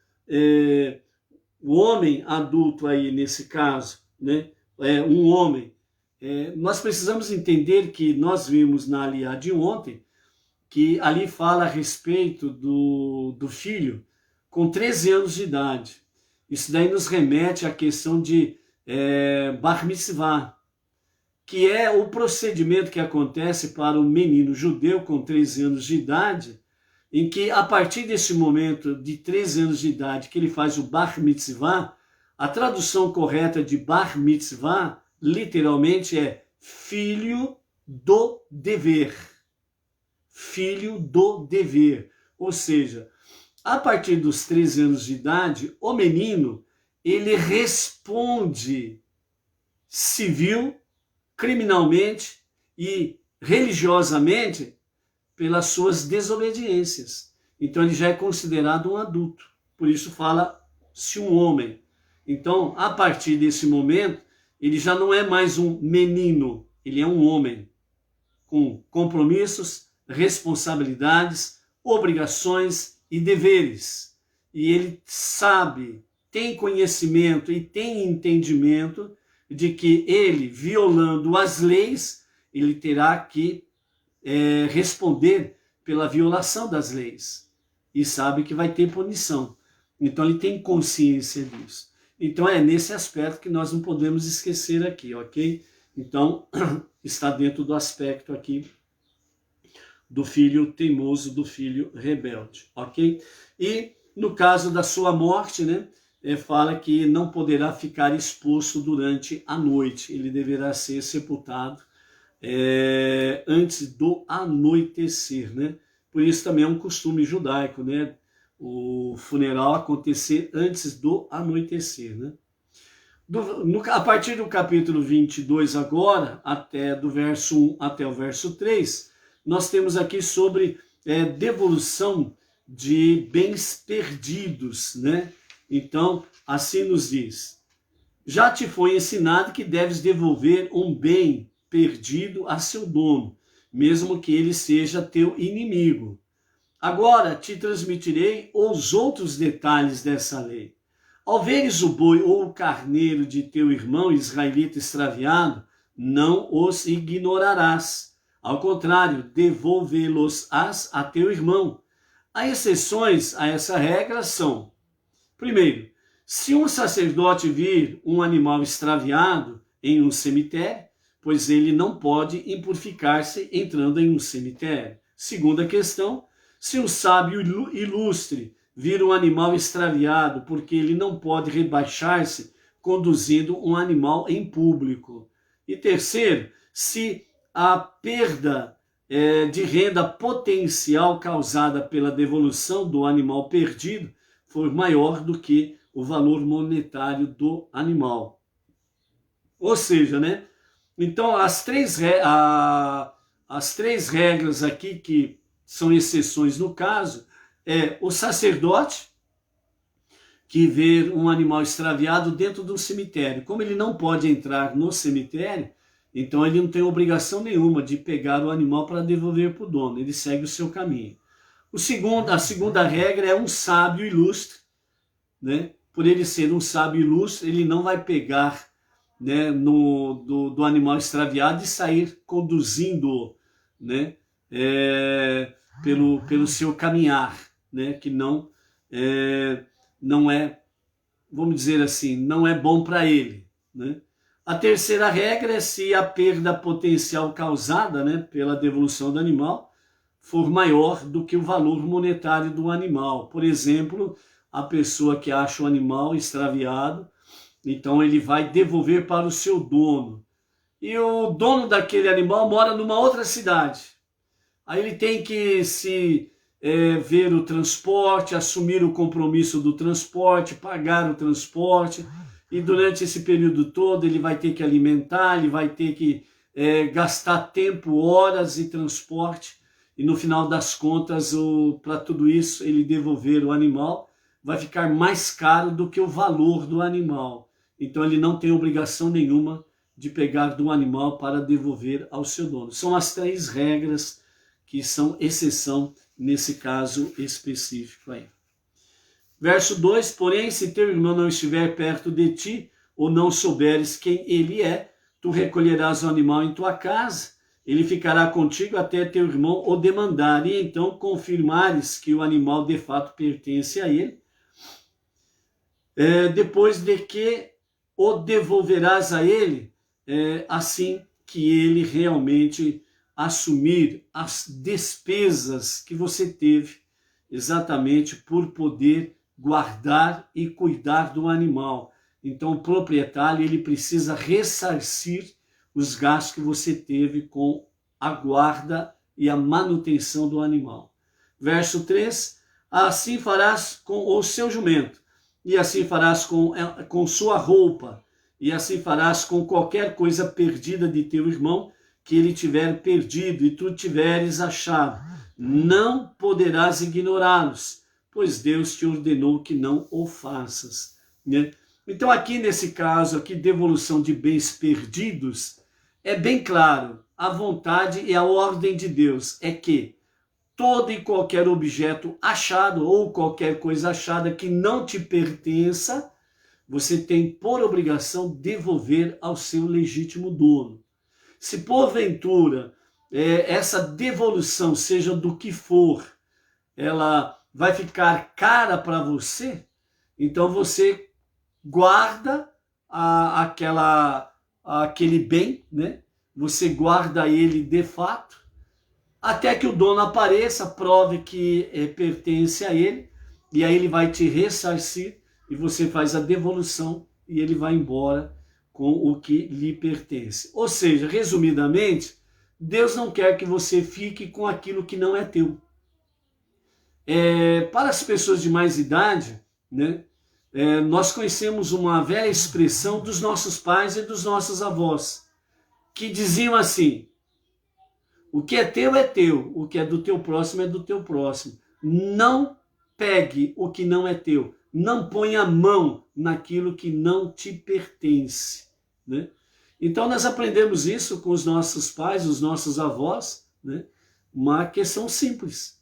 Speaker 1: o homem adulto aí nesse caso, né? Um homem. Nós precisamos entender que nós vimos na aliá de ontem, que ali fala a respeito do filho com 13 anos de idade. Isso daí nos remete à questão de Bar Mitzvah, que é o procedimento que acontece para o menino judeu com 13 anos de idade, em que a partir desse momento de 13 anos de idade que ele faz o Bar Mitzvah, a tradução correta de Bar Mitzvah literalmente é filho do dever. Filho do dever. Ou seja, a partir dos 13 anos de idade, o menino, ele responde civil, criminalmente e religiosamente pelas suas desobediências. Então ele já é considerado um adulto. Por isso fala-se um homem. Então, a partir desse momento, ele já não é mais um menino, ele é um homem com compromissos, responsabilidades, obrigações e deveres. E ele sabe, tem conhecimento e tem entendimento de que ele, violando as leis, ele terá que responder pela violação das leis. E sabe que vai ter punição. Então ele tem consciência disso. Então é nesse aspecto que nós não podemos esquecer aqui, ok? Então está dentro do aspecto aqui do filho teimoso, do filho rebelde, ok? E no caso da sua morte, né? Fala que não poderá ficar exposto durante a noite. Ele deverá ser sepultado antes do anoitecer, né? Por isso também é um costume judaico, né? O funeral acontecer antes do anoitecer, né? A partir do capítulo 22 agora, até do verso 1 até o verso 3, nós temos aqui sobre devolução de bens perdidos, né? Então, assim nos diz: já te foi ensinado que deves devolver um bem perdido a seu dono, mesmo que ele seja teu inimigo. Agora te transmitirei os outros detalhes dessa lei. Ao veres o boi ou o carneiro de teu irmão israelita extraviado, não os ignorarás. Ao contrário, devolvê-los-ás a teu irmão. As exceções a essa regra são: primeiro, se um sacerdote vir um animal extraviado em um cemitério, pois ele não pode impurificar-se entrando em um cemitério. Segunda questão, se um sábio ilustre vir um animal extraviado, porque ele não pode rebaixar-se conduzindo um animal em público. E terceiro, se a perda de renda potencial causada pela devolução do animal perdido for maior do que o valor monetário do animal. Ou seja, né? Então, as três regras aqui que são exceções no caso, é o sacerdote que vê um animal extraviado dentro do cemitério. Como ele não pode entrar no cemitério, então ele não tem obrigação nenhuma de pegar o animal para devolver para o dono, ele segue o seu caminho. A segunda regra é um sábio ilustre, né? Por ele ser um sábio ilustre, ele não vai pegar, né, do animal extraviado e sair conduzindo, né, pelo seu caminhar, né, que não é, vamos dizer assim, não é bom para ele, né? A terceira regra é se a perda potencial causada, né, pela devolução do animal for maior do que o valor monetário do animal. Por exemplo, a pessoa que acha o animal extraviado, então ele vai devolver para o seu dono. E o dono daquele animal mora numa outra cidade. Aí ele tem que ver o transporte, assumir o compromisso do transporte, pagar o transporte. E durante esse período todo ele vai ter que alimentar, ele vai ter que gastar tempo, horas e transporte. E no final das contas, para tudo isso, ele devolver o animal vai ficar mais caro do que o valor do animal. Então ele não tem obrigação nenhuma de pegar do animal para devolver ao seu dono. São as três regras que são exceção nesse caso específico aí. Verso 2, porém, se teu irmão não estiver perto de ti, ou não souberes quem ele é, tu recolherás o animal em tua casa, ele ficará contigo até teu irmão o demandar, e então confirmares que o animal de fato pertence a ele. Depois de que o devolverás a ele, assim que ele realmente assumir as despesas que você teve, exatamente por poder guardar e cuidar do animal. Então, o proprietário ele precisa ressarcir os gastos que você teve com a guarda e a manutenção do animal. Verso 3, assim farás com o seu jumento, e assim farás com sua roupa, e assim farás com qualquer coisa perdida de teu irmão, que ele tiver perdido e tu tiveres achado. Não poderás ignorá-los, pois Deus te ordenou que não o faças, né? Então aqui nesse caso, aqui devolução de bens perdidos, é bem claro, a vontade e a ordem de Deus é que todo e qualquer objeto achado ou qualquer coisa achada que não te pertença, você tem por obrigação devolver ao seu legítimo dono. Se porventura essa devolução, seja do que for, ela vai ficar cara para você, então você guarda aquele bem, né? Você guarda ele de fato, até que o dono apareça, prove que pertence a ele, e aí ele vai te ressarcir, e você faz a devolução, e ele vai embora com o que lhe pertence. Ou seja, resumidamente, Deus não quer que você fique com aquilo que não é teu. Para as pessoas de mais idade, né, nós conhecemos uma velha expressão dos nossos pais e dos nossos avós, que diziam assim: o que é teu, o que é do teu próximo é do teu próximo. Não pegue o que não é teu, não põe a mão naquilo que não te pertence, né? Então nós aprendemos isso com os nossos pais, os nossos avós, né? Uma questão simples,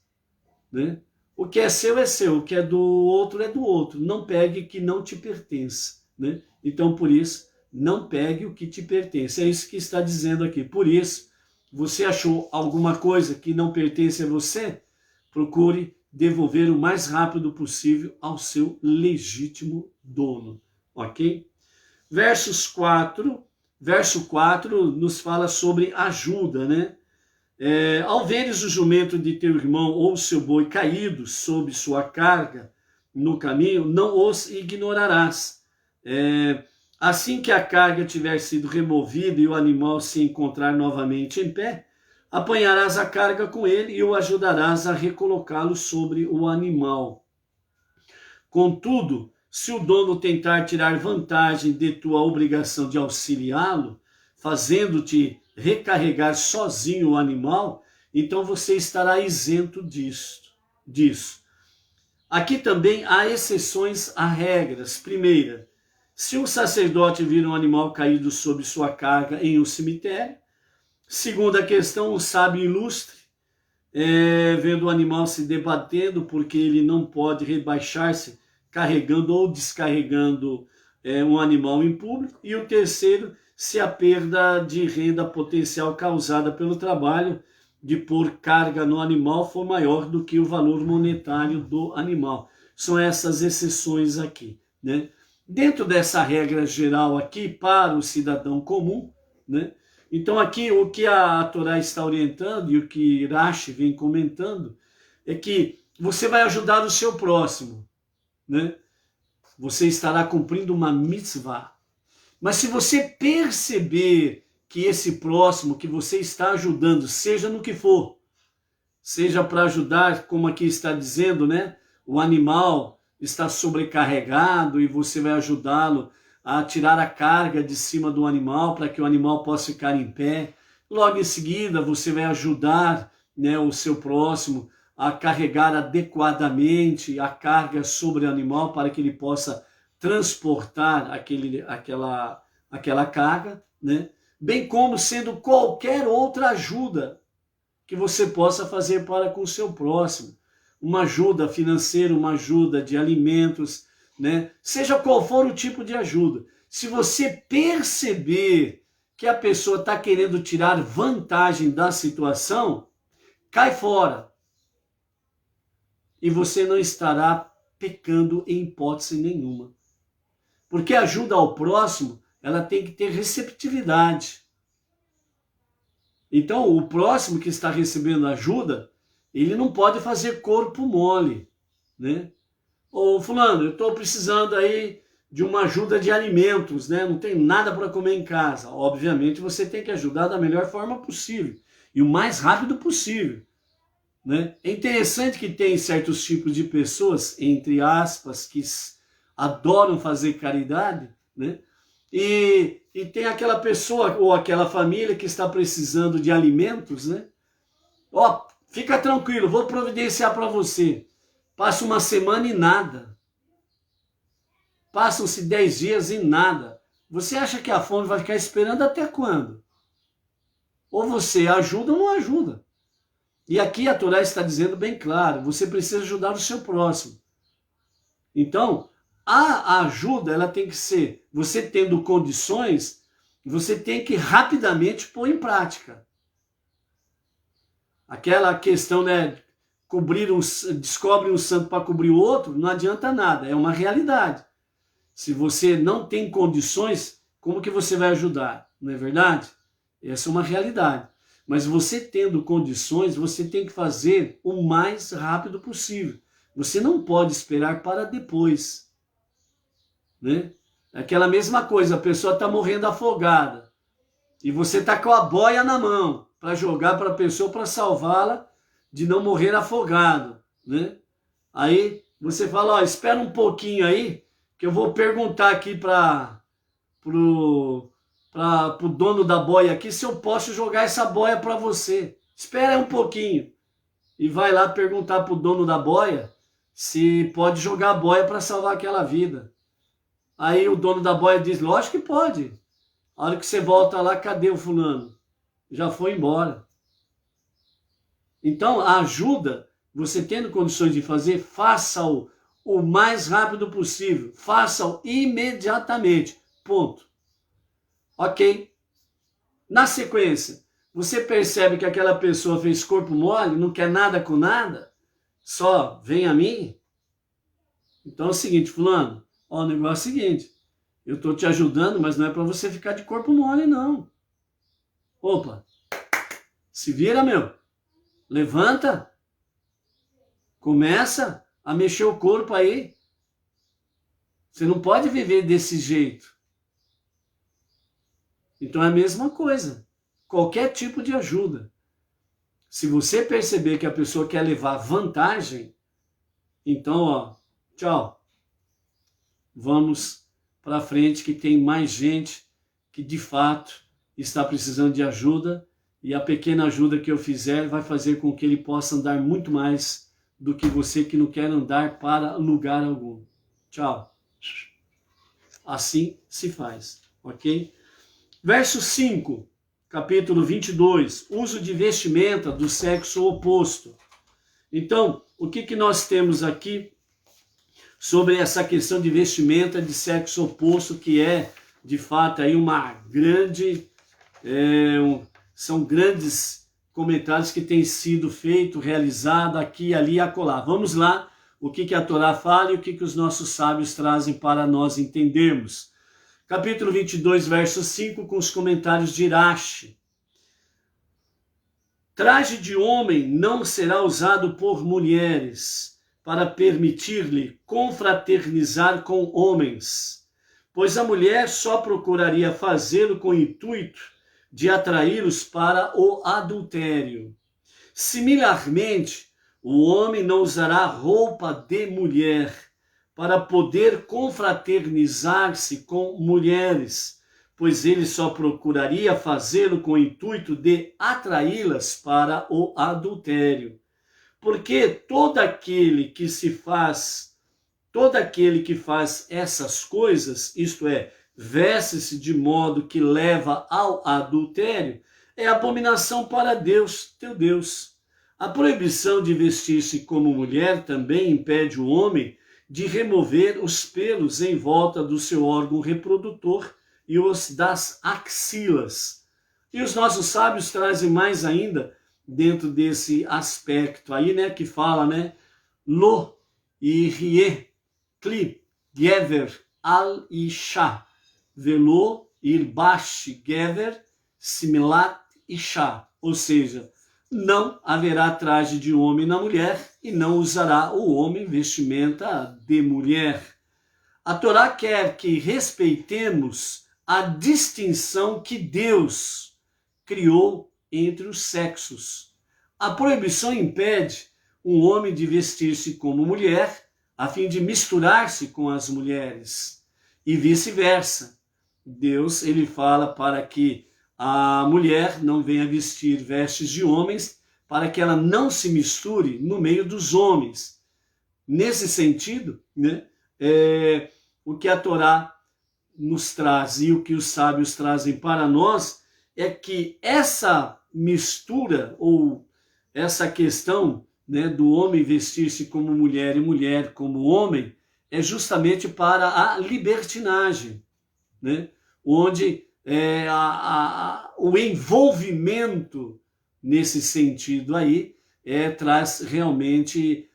Speaker 1: né? O que é seu, o que é do outro é do outro. Não pegue o que não te pertence, né? Então por isso, não pegue o que te pertence. É isso que está dizendo aqui. Por isso, você achou alguma coisa que não pertence a você? Procure devolver o mais rápido possível ao seu legítimo dono, ok? Verso 4 nos fala sobre ajuda, né? Ao veres o jumento de teu irmão ou seu boi caído sob sua carga no caminho, não os ignorarás. Assim que a carga tiver sido removida e o animal se encontrar novamente em pé, apanharás a carga com ele e o ajudarás a recolocá-lo sobre o animal. Contudo, se o dono tentar tirar vantagem de tua obrigação de auxiliá-lo, fazendo-te recarregar sozinho o animal, então você estará isento disso. Aqui também há exceções a regras. Primeira, se um sacerdote vir um animal caído sob sua carga em um cemitério. Segunda questão, um sábio ilustre, vendo o animal se debatendo porque ele não pode rebaixar-se carregando ou descarregando um animal em público. E o terceiro, se a perda de renda potencial causada pelo trabalho de pôr carga no animal for maior do que o valor monetário do animal. São essas exceções aqui, né? Dentro dessa regra geral aqui, para o cidadão comum, né? Então aqui o que a Torá está orientando e o que Rashi vem comentando é que você vai ajudar o seu próximo, né? Você estará cumprindo uma mitzvah. Mas se você perceber que esse próximo que você está ajudando, seja no que for, seja para ajudar, como aqui está dizendo, né? O animal está sobrecarregado e você vai ajudá-lo a tirar a carga de cima do animal para que o animal possa ficar em pé. Logo em seguida, você vai ajudar, né, o seu próximo a carregar adequadamente a carga sobre o animal para que ele possa transportar aquela carga, né? Bem como sendo qualquer outra ajuda que você possa fazer para com o seu próximo. Uma ajuda financeira, uma ajuda de alimentos, né? Seja qual for o tipo de ajuda. Se você perceber que a pessoa está querendo tirar vantagem da situação, cai fora. E você não estará pecando em hipótese nenhuma. Porque a ajuda ao próximo, ela tem que ter receptividade. Então, o próximo que está recebendo ajuda, ele não pode fazer corpo mole, né? Ô fulano, eu estou precisando aí de uma ajuda de alimentos, né? Não tenho nada para comer em casa. Obviamente você tem que ajudar da melhor forma possível e o mais rápido possível, né? É interessante que tem certos tipos de pessoas, entre aspas, que adoram fazer caridade, né? E tem aquela pessoa ou aquela família que está precisando de alimentos, né? Ó, fica tranquilo, vou providenciar para você. Passa uma semana e nada. Passam-se 10 dias e nada. Você acha que a fome vai ficar esperando até quando? Ou você ajuda ou não ajuda. E aqui a Torá está dizendo bem claro, você precisa ajudar o seu próximo. Então, a ajuda, ela tem que ser, você tendo condições, você tem que rapidamente pôr em prática. Aquela questão, né? Descobre um santo para cobrir o outro, não adianta nada, é uma realidade. Se você não tem condições, como que você vai ajudar? Não é verdade? Essa é uma realidade. Mas você tendo condições, você tem que fazer o mais rápido possível. Você não pode esperar para depois, né? Aquela mesma coisa, a pessoa está morrendo afogada e você está com a boia na mão para jogar para a pessoa, para salvá-la de não morrer afogado, né? Aí você fala, ó, espera um pouquinho aí, que eu vou perguntar aqui para o dono da boia aqui se eu posso jogar essa boia para você. Espera aí um pouquinho. E vai lá perguntar para o dono da boia se pode jogar a boia para salvar aquela vida. Aí o dono da boia diz, lógico que pode. A hora que você volta lá, cadê o fulano? Já foi embora. Então, a ajuda, você tendo condições de fazer, faça-o o mais rápido possível. Faça-o imediatamente. Ponto. Ok? Na sequência, você percebe que aquela pessoa fez corpo mole, não quer nada com nada, só vem a mim? Então é o seguinte, fulano, ó, o negócio é o seguinte, eu estou te ajudando, mas não é para você ficar de corpo mole, não. Opa, se vira, meu. Levanta. Começa a mexer o corpo aí. Você não pode viver desse jeito. Então é a mesma coisa. Qualquer tipo de ajuda. Se você perceber que a pessoa quer levar vantagem, então, ó, tchau. Vamos para frente que tem mais gente que de fato está precisando de ajuda e a pequena ajuda que eu fizer vai fazer com que ele possa andar muito mais do que você que não quer andar para lugar algum. Tchau. Assim se faz, ok? Verso 5, capítulo 22, uso de vestimenta do sexo oposto. Então, o que nós temos aqui sobre essa questão de vestimenta de sexo oposto, que é, de fato, aí uma grande... são grandes comentários que têm sido feito, realizado aqui, ali e acolá. Vamos lá, o que a Torá fala e o que os nossos sábios trazem para nós entendermos. Capítulo 22, verso 5, com os comentários de Irache. Traje de homem não será usado por mulheres, para permitir-lhe confraternizar com homens, pois a mulher só procuraria fazê-lo com o intuito de atraí-los para o adultério. Similarmente, o homem não usará roupa de mulher para poder confraternizar-se com mulheres, pois ele só procuraria fazê-lo com o intuito de atraí-las para o adultério. Porque todo aquele que faz essas coisas, isto é, veste-se de modo que leva ao adultério, é abominação para Deus, teu Deus. A proibição de vestir-se como mulher também impede o homem de remover os pelos em volta do seu órgão reprodutor e os das axilas. E os nossos sábios trazem mais ainda dentro desse aspecto aí, né, que fala, né, lo irie kli gever al isha velo irbash gever similat isha, ou seja, não haverá traje de homem na mulher e não usará o homem vestimenta de mulher. A Torá quer que respeitemos a distinção que Deus criou entre os sexos. A proibição impede um homem de vestir-se como mulher a fim de misturar-se com as mulheres e vice-versa. Deus, ele fala para que a mulher não venha vestir vestes de homens para que ela não se misture no meio dos homens. Nesse sentido, né, o que a Torá nos traz e o que os sábios trazem para nós é que essa mistura ou essa questão, né, do homem vestir-se como mulher e mulher como homem é justamente para a libertinagem, né, onde o envolvimento nesse sentido aí traz realmente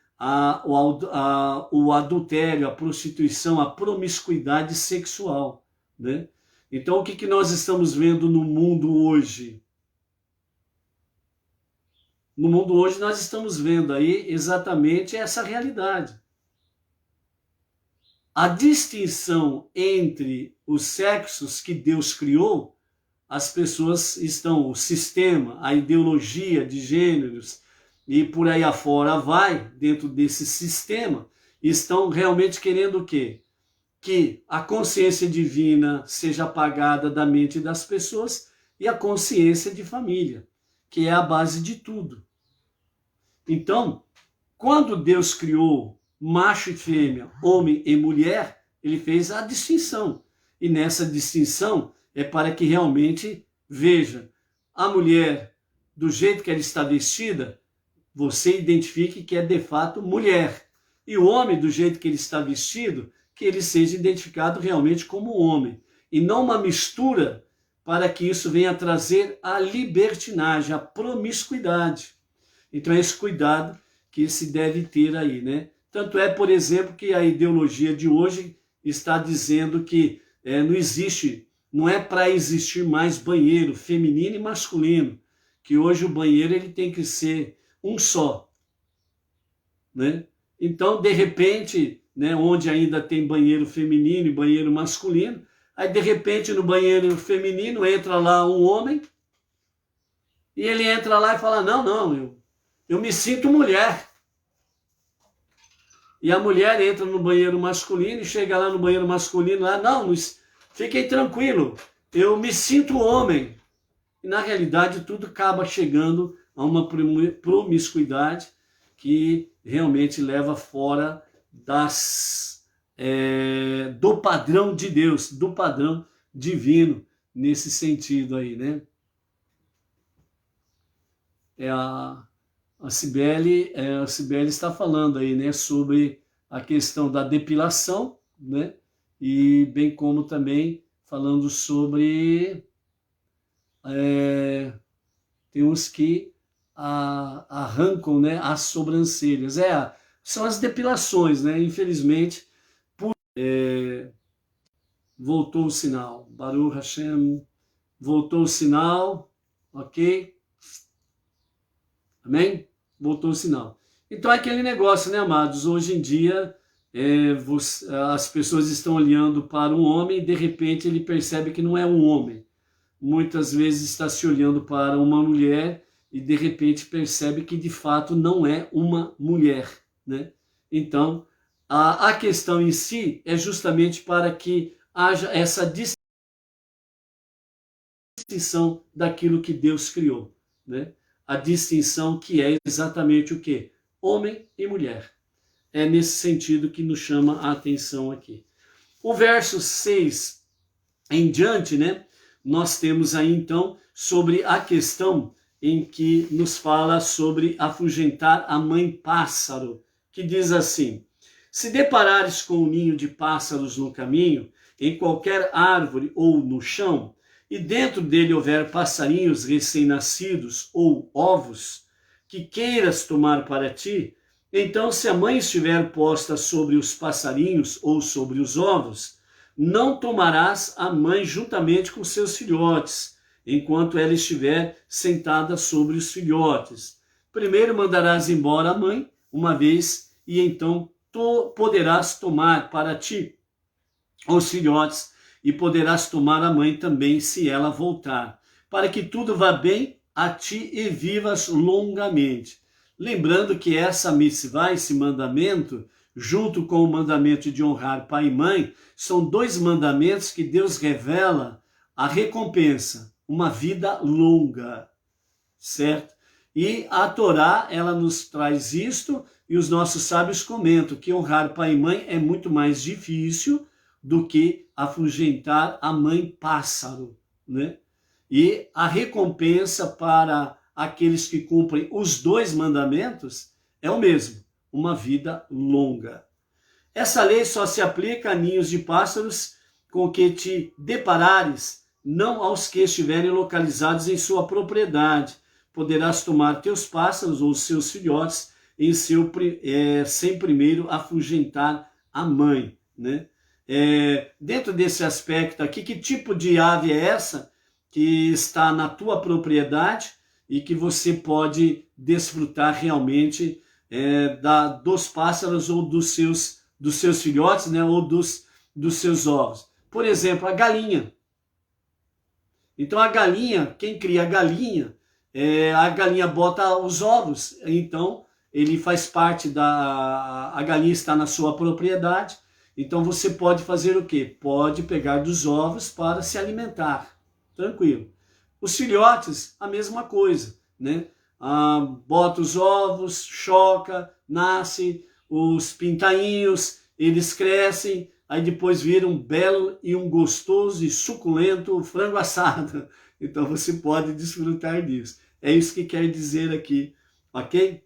Speaker 1: o adultério, a prostituição, a promiscuidade sexual, né? Então, o que nós estamos vendo no mundo hoje? No mundo hoje nós estamos vendo aí exatamente essa realidade. A distinção entre os sexos que Deus criou, as pessoas estão, o sistema, a ideologia de gêneros e por aí afora vai, dentro desse sistema, estão realmente querendo o quê? Que a consciência divina seja apagada da mente das pessoas e a consciência de família, que é a base de tudo. Então, quando Deus criou macho e fêmea, homem e mulher, ele fez a distinção. E nessa distinção é para que realmente veja a mulher do jeito que ela está vestida, você identifique que é de fato mulher. E o homem do jeito que ele está vestido, que ele seja identificado realmente como homem. E não uma mistura para que isso venha trazer a libertinagem, a promiscuidade. Então é esse cuidado que se deve ter aí, né? Tanto é, por exemplo, que a ideologia de hoje está dizendo que não é para existir mais banheiro feminino e masculino, que hoje o banheiro ele tem que ser um só, né? Então, de repente, né, onde ainda tem banheiro feminino e banheiro masculino, aí de repente no banheiro feminino entra lá um homem e ele entra lá e fala, não, eu me sinto mulher. E a mulher entra no banheiro masculino e chega lá no banheiro masculino, lá, não, fiquem tranquilo, eu me sinto homem. E na realidade tudo acaba chegando a uma promiscuidade que realmente leva fora do padrão de Deus, do padrão divino, nesse sentido aí, né? A Cibele está falando aí, né, sobre a questão da depilação, né? E bem como também falando sobre tem uns que arrancam, né, as sobrancelhas. São as depilações, né? Infelizmente, voltou o sinal. Baruch Hashem, voltou o sinal, ok? Amém? Voltou o sinal. Então é aquele negócio, né, amados? Hoje em dia, as pessoas estão olhando para um homem e de repente ele percebe que não é um homem. Muitas vezes está se olhando para uma mulher e de repente percebe que de fato não é uma mulher, né? Então, a questão em si é justamente para que haja essa distinção daquilo que Deus criou, né? A distinção que é exatamente o quê? Homem e mulher. É nesse sentido que nos chama a atenção aqui. O verso 6 em diante, né? Nós temos aí então sobre a questão em que nos fala sobre afugentar a mãe pássaro, que diz assim: se deparares com um ninho de pássaros no caminho, em qualquer árvore ou no chão, e dentro dele houver passarinhos recém-nascidos ou ovos, que queiras tomar para ti, então se a mãe estiver posta sobre os passarinhos ou sobre os ovos, não tomarás a mãe juntamente com seus filhotes, enquanto ela estiver sentada sobre os filhotes. Primeiro mandarás embora a mãe, uma vez, e então poderás tomar para ti os filhotes, e poderás tomar a mãe também, se ela voltar, para que tudo vá bem a ti e vivas longamente. Lembrando que essa mitzvah, esse mandamento, junto com o mandamento de honrar pai e mãe, são dois mandamentos que Deus revela a recompensa, uma vida longa, certo? E a Torá, ela nos traz isto, e os nossos sábios comentam que honrar pai e mãe é muito mais difícil do que afugentar a mãe pássaro, né? E a recompensa para aqueles que cumprem os dois mandamentos é o mesmo, uma vida longa. Essa lei só se aplica a ninhos de pássaros com que te deparares, não aos que estiverem localizados em sua propriedade. Poderás tomar teus pássaros ou seus filhotes sem primeiro afugentar a mãe, né? Dentro desse aspecto aqui, que tipo de ave é essa que está na tua propriedade e que você pode desfrutar realmente dos pássaros ou dos seus filhotes, né, ou dos seus ovos? Por exemplo, a galinha. Então a galinha, quem cria a galinha bota os ovos, então ele faz parte a galinha está na sua propriedade, então você pode fazer o quê? Pode pegar dos ovos para se alimentar, tranquilo. Os filhotes, a mesma coisa, né? Bota os ovos, choca, nasce, os pintainhos, eles crescem, aí depois viram um belo e um gostoso e suculento frango assado. Então você pode desfrutar disso. É isso que quer dizer aqui, ok?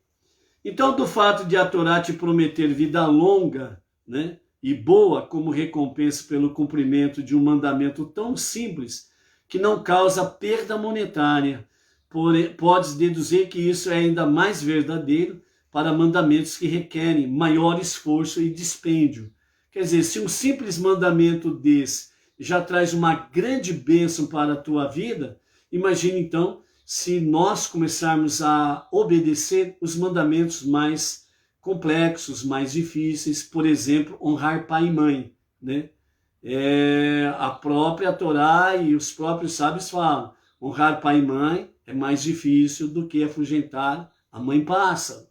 Speaker 1: Então, do fato de a Torá te prometer vida longa, né, e boa como recompensa pelo cumprimento de um mandamento tão simples que não causa perda monetária, podes deduzir que isso é ainda mais verdadeiro para mandamentos que requerem maior esforço e dispêndio. Quer dizer, se um simples mandamento desse já traz uma grande bênção para a tua vida, imagine então se nós começarmos a obedecer os mandamentos mais complexos, mais difíceis, por exemplo, honrar pai e mãe, né? A própria Torá e os próprios sábios falam, honrar pai e mãe é mais difícil do que afugentar a mãe pássaro,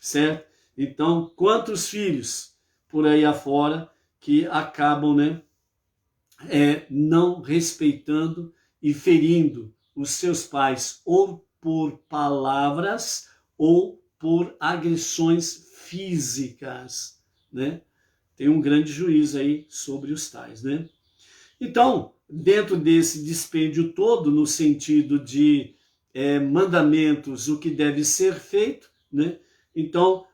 Speaker 1: certo? Então, quantos filhos por aí afora que acabam, né, não respeitando e ferindo os seus pais ou por palavras ou por agressões físicas, né? Tem um grande juízo aí sobre os tais, né? Então, dentro desse dispêndio todo, no sentido de mandamentos, o que deve ser feito, né? Então,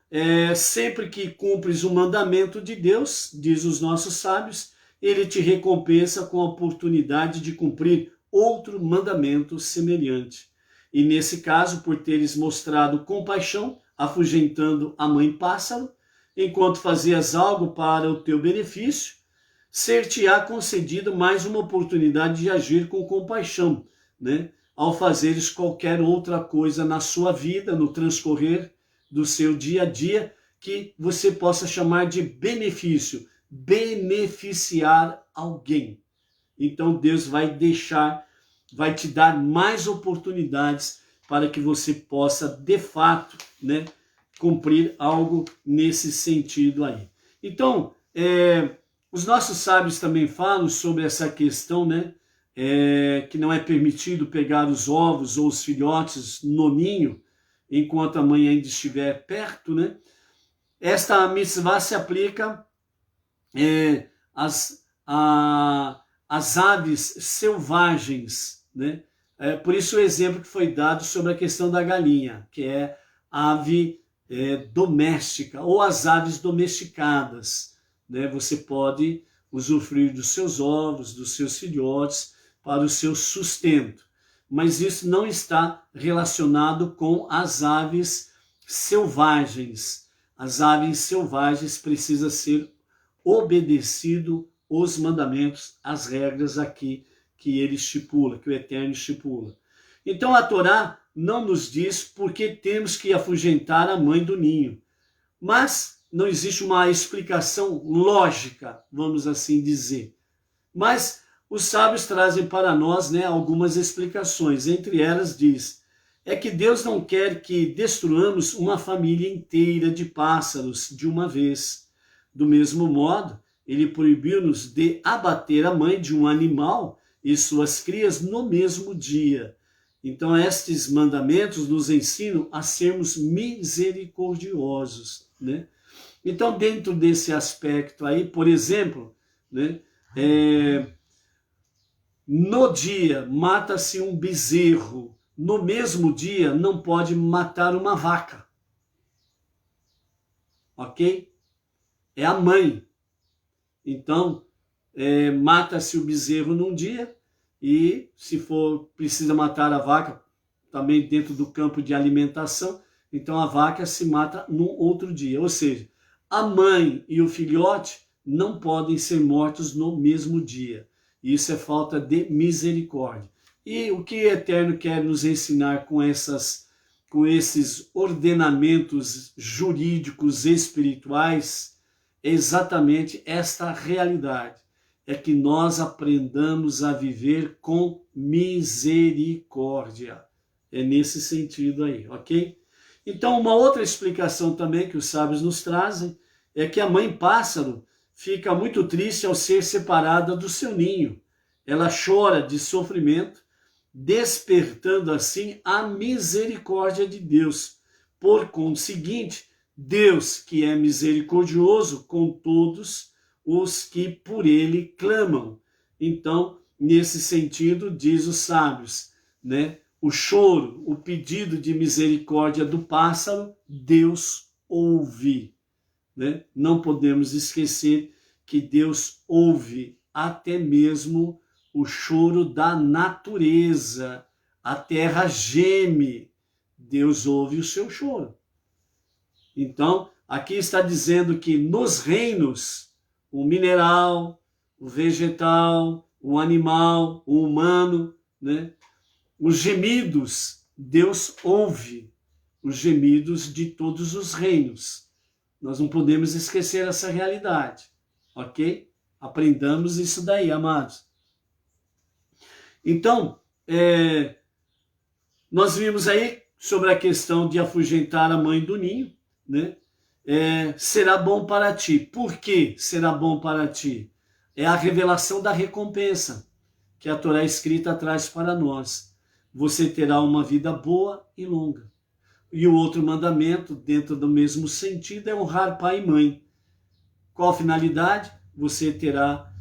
Speaker 1: sempre que cumpres o mandamento de Deus, diz os nossos sábios, ele te recompensa com a oportunidade de cumprir outro mandamento semelhante. E nesse caso, por teres mostrado compaixão, afugentando a mãe pássaro, enquanto fazias algo para o teu benefício, ser-te-á concedido mais uma oportunidade de agir com compaixão, né? Ao fazeres qualquer outra coisa na sua vida, no transcorrer do seu dia a dia, que você possa chamar de benefício, beneficiar alguém. Então Deus vai te dar mais oportunidades para que você possa, de fato, né, cumprir algo nesse sentido aí. Então, os nossos sábios também falam sobre essa questão, né, que não é permitido pegar os ovos ou os filhotes no ninho, enquanto a mãe ainda estiver perto, né? Esta mitzvah se aplica às aves selvagens, né? Por isso o exemplo que foi dado sobre a questão da galinha, que é ave doméstica, ou as aves domesticadas, né? Você pode usufruir dos seus ovos, dos seus filhotes, para o seu sustento. Mas isso não está relacionado com as aves selvagens. As aves selvagens precisam ser obedecido os mandamentos, as regras aqui que ele estipula, que o Eterno estipula. Então a Torá não nos diz por que temos que afugentar a mãe do ninho, mas não existe uma explicação lógica, vamos assim dizer. Mas os sábios trazem para nós, né, algumas explicações. Entre elas diz, que Deus não quer que destruamos uma família inteira de pássaros de uma vez. Do mesmo modo, ele proibiu-nos de abater a mãe de um animal e suas crias no mesmo dia. Então, estes mandamentos nos ensinam a sermos misericordiosos, né? Então, dentro desse aspecto aí, por exemplo, né, no dia mata-se um bezerro, no mesmo dia não pode matar uma vaca. Ok? É a mãe. Então, mata-se o bezerro num dia e, se for precisa matar a vaca, também dentro do campo de alimentação, então a vaca se mata num outro dia. Ou seja, a mãe e o filhote não podem ser mortos no mesmo dia. Isso é falta de misericórdia. E o que o Eterno quer nos ensinar com esses ordenamentos jurídicos espirituais é exatamente esta realidade. É que nós aprendamos a viver com misericórdia. É nesse sentido aí, ok? Então, uma outra explicação também que os sábios nos trazem é que a mãe pássaro fica muito triste ao ser separada do seu ninho. Ela chora de sofrimento, despertando assim a misericórdia de Deus. Por conseguinte, Deus que é misericordioso com todos os que por ele clamam. Então, nesse sentido, diz os sábios, né? O choro, o pedido de misericórdia do pássaro, Deus ouve, né? Não podemos esquecer que Deus ouve até mesmo o choro da natureza. A terra geme, Deus ouve o seu choro. Então, aqui está dizendo que nos reinos, o mineral, o vegetal, o animal, o humano, né? Os gemidos, Deus ouve os gemidos de todos os reinos. Nós não podemos esquecer essa realidade, ok? Aprendamos isso daí, amados. Então, nós vimos aí sobre a questão de afugentar a mãe do ninho, né? Será bom para ti. Por que será bom para ti? É a revelação da recompensa que a Torá escrita traz para nós. Você terá uma vida boa e longa. E o outro mandamento, dentro do mesmo sentido, é honrar pai e mãe. Qual a finalidade? Você terá,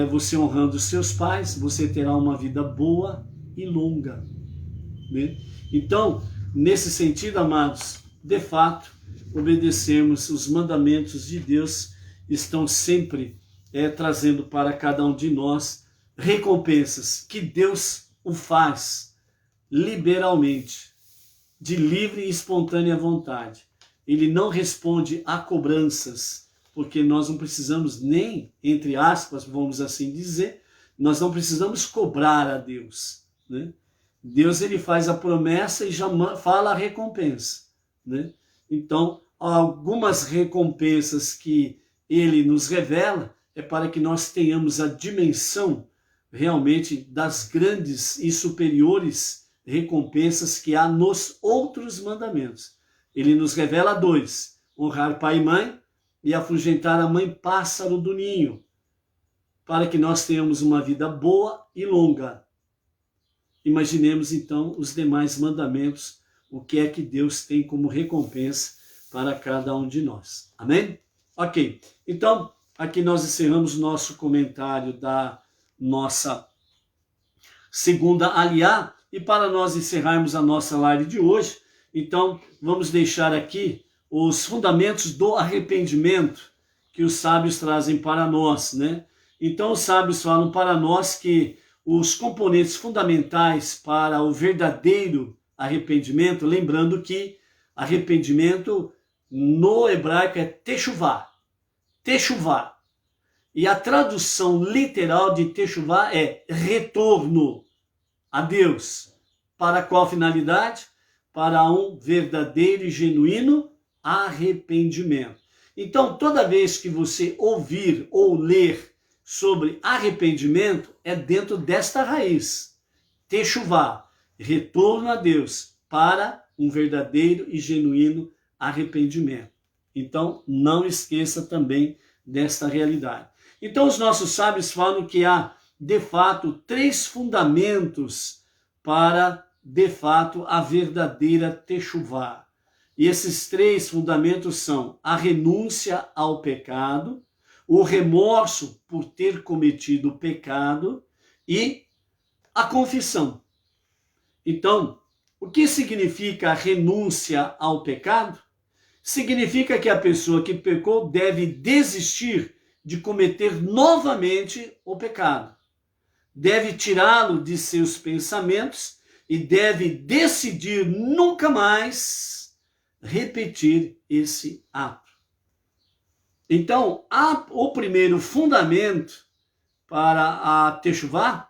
Speaker 1: você honrando seus pais, você terá uma vida boa e longa, né? Então, nesse sentido, amados, de fato, obedecermos os mandamentos de Deus estão sempre trazendo para cada um de nós recompensas que Deus o faz liberalmente, de livre e espontânea vontade. Ele não responde a cobranças, porque nós não precisamos nem, entre aspas, vamos assim dizer, nós não precisamos cobrar a Deus, né? Deus, ele faz a promessa e já fala a recompensa, né? Então, algumas recompensas que ele nos revela é para que nós tenhamos a dimensão realmente das grandes e superiores recompensas que há nos outros mandamentos. Ele nos revela 2, honrar pai e mãe e afugentar a mãe pássaro do ninho, para que nós tenhamos uma vida boa e longa. Imaginemos então os demais mandamentos, o que é que Deus tem como recompensa para cada um de nós. Amém? Ok, então aqui nós encerramos nosso comentário da nossa segunda aliá, e para nós encerrarmos a nossa live de hoje, então vamos deixar aqui os fundamentos do arrependimento que os sábios trazem para nós, né? Então os sábios falam para nós que os componentes fundamentais para o verdadeiro arrependimento, lembrando que arrependimento no hebraico é techuvá, techuvá. E a tradução literal de techuvá é retorno a Deus. Para qual finalidade? Para um verdadeiro e genuíno arrependimento. Então, toda vez que você ouvir ou ler sobre arrependimento, é dentro desta raiz. Techuvá, retorno a Deus para um verdadeiro e genuíno arrependimento. Então, não esqueça também desta realidade. Então, os nossos sábios falam que há, de fato, 3 fundamentos para, de fato, a verdadeira techuvá. E esses 3 fundamentos são a renúncia ao pecado, o remorso por ter cometido o pecado e a confissão. Então, o que significa a renúncia ao pecado? Significa que a pessoa que pecou deve desistir de cometer novamente o pecado. Deve tirá-lo de seus pensamentos e deve decidir nunca mais repetir esse ato. Então, o primeiro fundamento para a techuvá,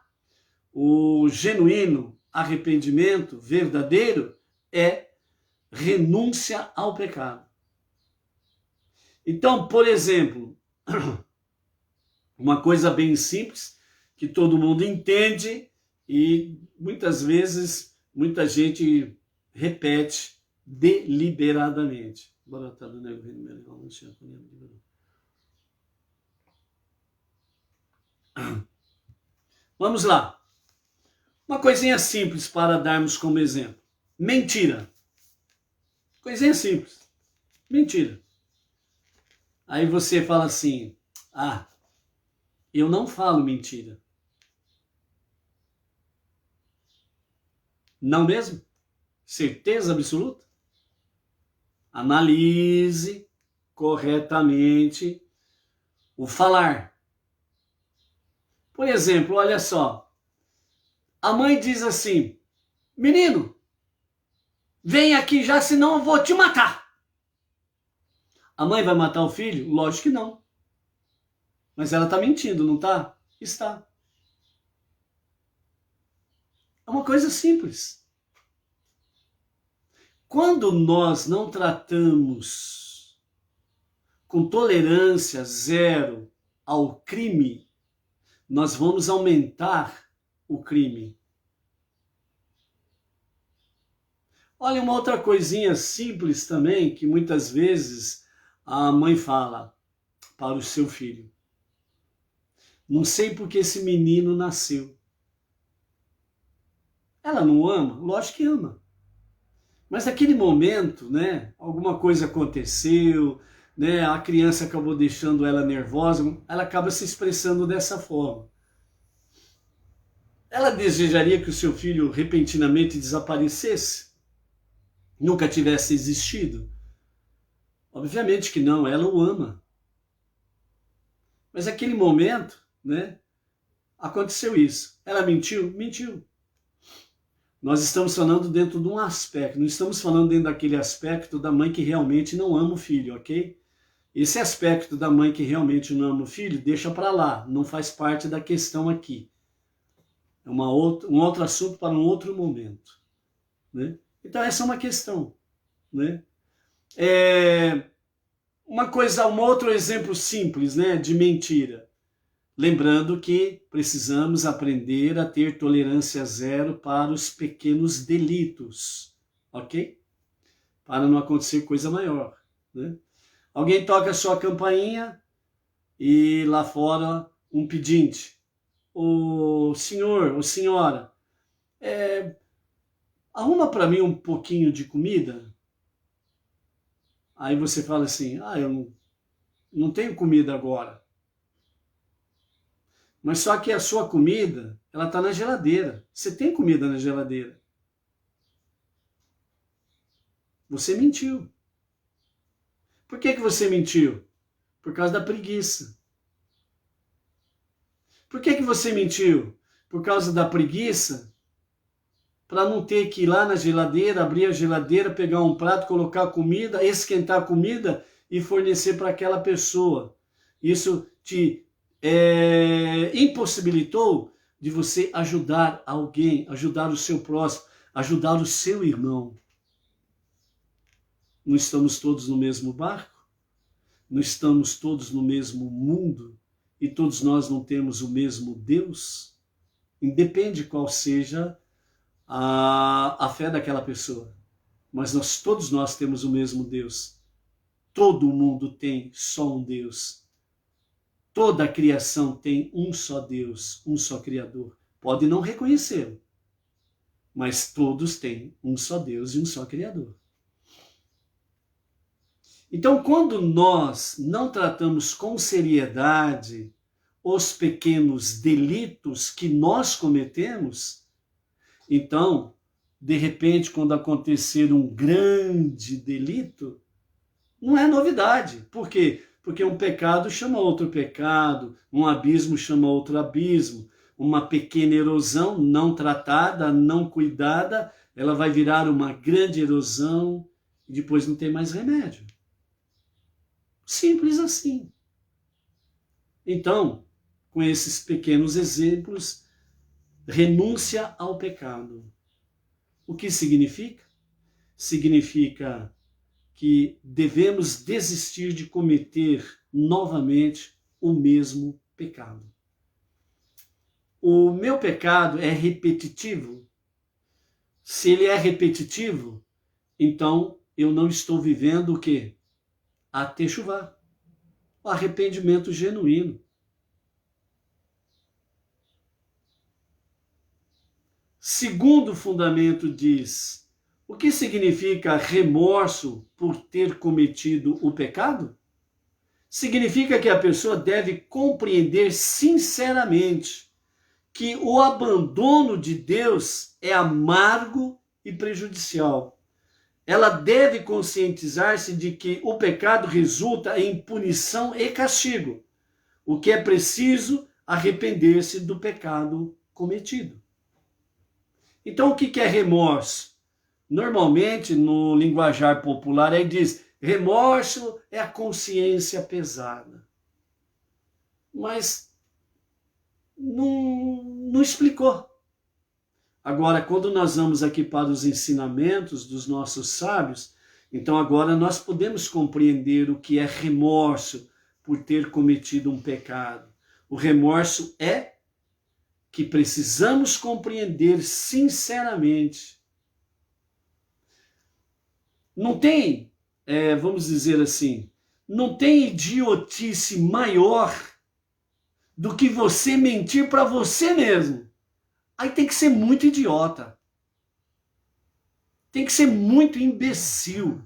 Speaker 1: o genuíno arrependimento verdadeiro, é renúncia ao pecado. Então, por exemplo, uma coisa bem simples, que todo mundo entende e muitas vezes muita gente repete deliberadamente. Vamos lá. Uma coisinha simples para darmos como exemplo. Mentira. Coisinha simples. Mentira. Aí você fala assim, ah, eu não falo mentira. Não mesmo? Certeza absoluta? Analise corretamente o falar. Por exemplo, olha só. A mãe diz assim, menino, vem aqui já, senão eu vou te matar. A mãe vai matar o filho? Lógico que não. Mas ela está mentindo, não está? Está. É uma coisa simples. Quando nós não tratamos com tolerância zero ao crime, nós vamos aumentar o crime. Olha, uma outra coisinha simples também, que muitas vezes a mãe fala para o seu filho. Não sei porque esse menino nasceu. Ela não ama? Lógico que ama. Mas naquele momento, né, alguma coisa aconteceu, né, a criança acabou deixando ela nervosa, ela acaba se expressando dessa forma. Ela desejaria que o seu filho repentinamente desaparecesse? Nunca tivesse existido? Obviamente que não, ela o ama. Mas naquele momento, né, aconteceu isso. Ela mentiu? Mentiu. Nós estamos falando dentro de um aspecto, não estamos falando dentro daquele aspecto da mãe que realmente não ama o filho, ok? Esse aspecto da mãe que realmente não ama o filho, deixa para lá, não faz parte da questão aqui. É um outro assunto para um outro momento, né? Então essa é uma questão, né? Um outro exemplo simples, né, de mentira. Lembrando que precisamos aprender a ter tolerância zero para os pequenos delitos, ok? Para não acontecer coisa maior, né? Alguém toca a sua campainha e lá fora um pedinte. O senhor, ou senhora, arruma para mim um pouquinho de comida. Aí você fala assim, eu não tenho comida agora. Mas só que a sua comida, ela está na geladeira. Você tem comida na geladeira. Você mentiu. Por que você mentiu? Por causa da preguiça. Por que você mentiu? Por causa da preguiça? Para não ter que ir lá na geladeira, abrir a geladeira, pegar um prato, colocar comida, esquentar a comida e fornecer para aquela pessoa. Isso te impossibilitou de você ajudar alguém, ajudar o seu próximo, ajudar o seu irmão. Não estamos todos no mesmo barco? Não estamos todos no mesmo mundo? E todos nós não temos o mesmo Deus? Independe qual seja a fé daquela pessoa. Mas todos nós temos o mesmo Deus. Todo mundo tem só um Deus. Toda a criação tem um só Deus, um só Criador. Pode não reconhecê-lo, mas todos têm um só Deus e um só Criador. Então, quando nós não tratamos com seriedade os pequenos delitos que nós cometemos, então, de repente, quando acontecer um grande delito, não é novidade. Por quê? Porque um pecado chama outro pecado, um abismo chama outro abismo, uma pequena erosão não tratada, não cuidada, ela vai virar uma grande erosão e depois não tem mais remédio. Simples assim. Então, com esses pequenos exemplos, renúncia ao pecado. O que significa? Significa que devemos desistir de cometer novamente o mesmo pecado. O meu pecado é repetitivo. Se ele é repetitivo, então eu não estou vivendo o quê? A techuvá, o arrependimento genuíno. Segundo fundamento diz, O que significa remorso por ter cometido o pecado? Significa que a pessoa deve compreender sinceramente que o abandono de Deus é amargo e prejudicial. Ela deve conscientizar-se de que o pecado resulta em punição e castigo, o que é preciso arrepender-se do pecado cometido. Então, o que é remorso? Normalmente, no linguajar popular, aí diz, remorso é a consciência pesada. Mas não explicou. Agora, quando nós vamos aqui para os ensinamentos dos nossos sábios, então agora nós podemos compreender o que é remorso por ter cometido um pecado. O remorso é que precisamos compreender sinceramente. Não tem, vamos dizer assim, não tem idiotice maior do que você mentir para você mesmo. Aí tem que ser muito idiota. Tem que ser muito imbecil.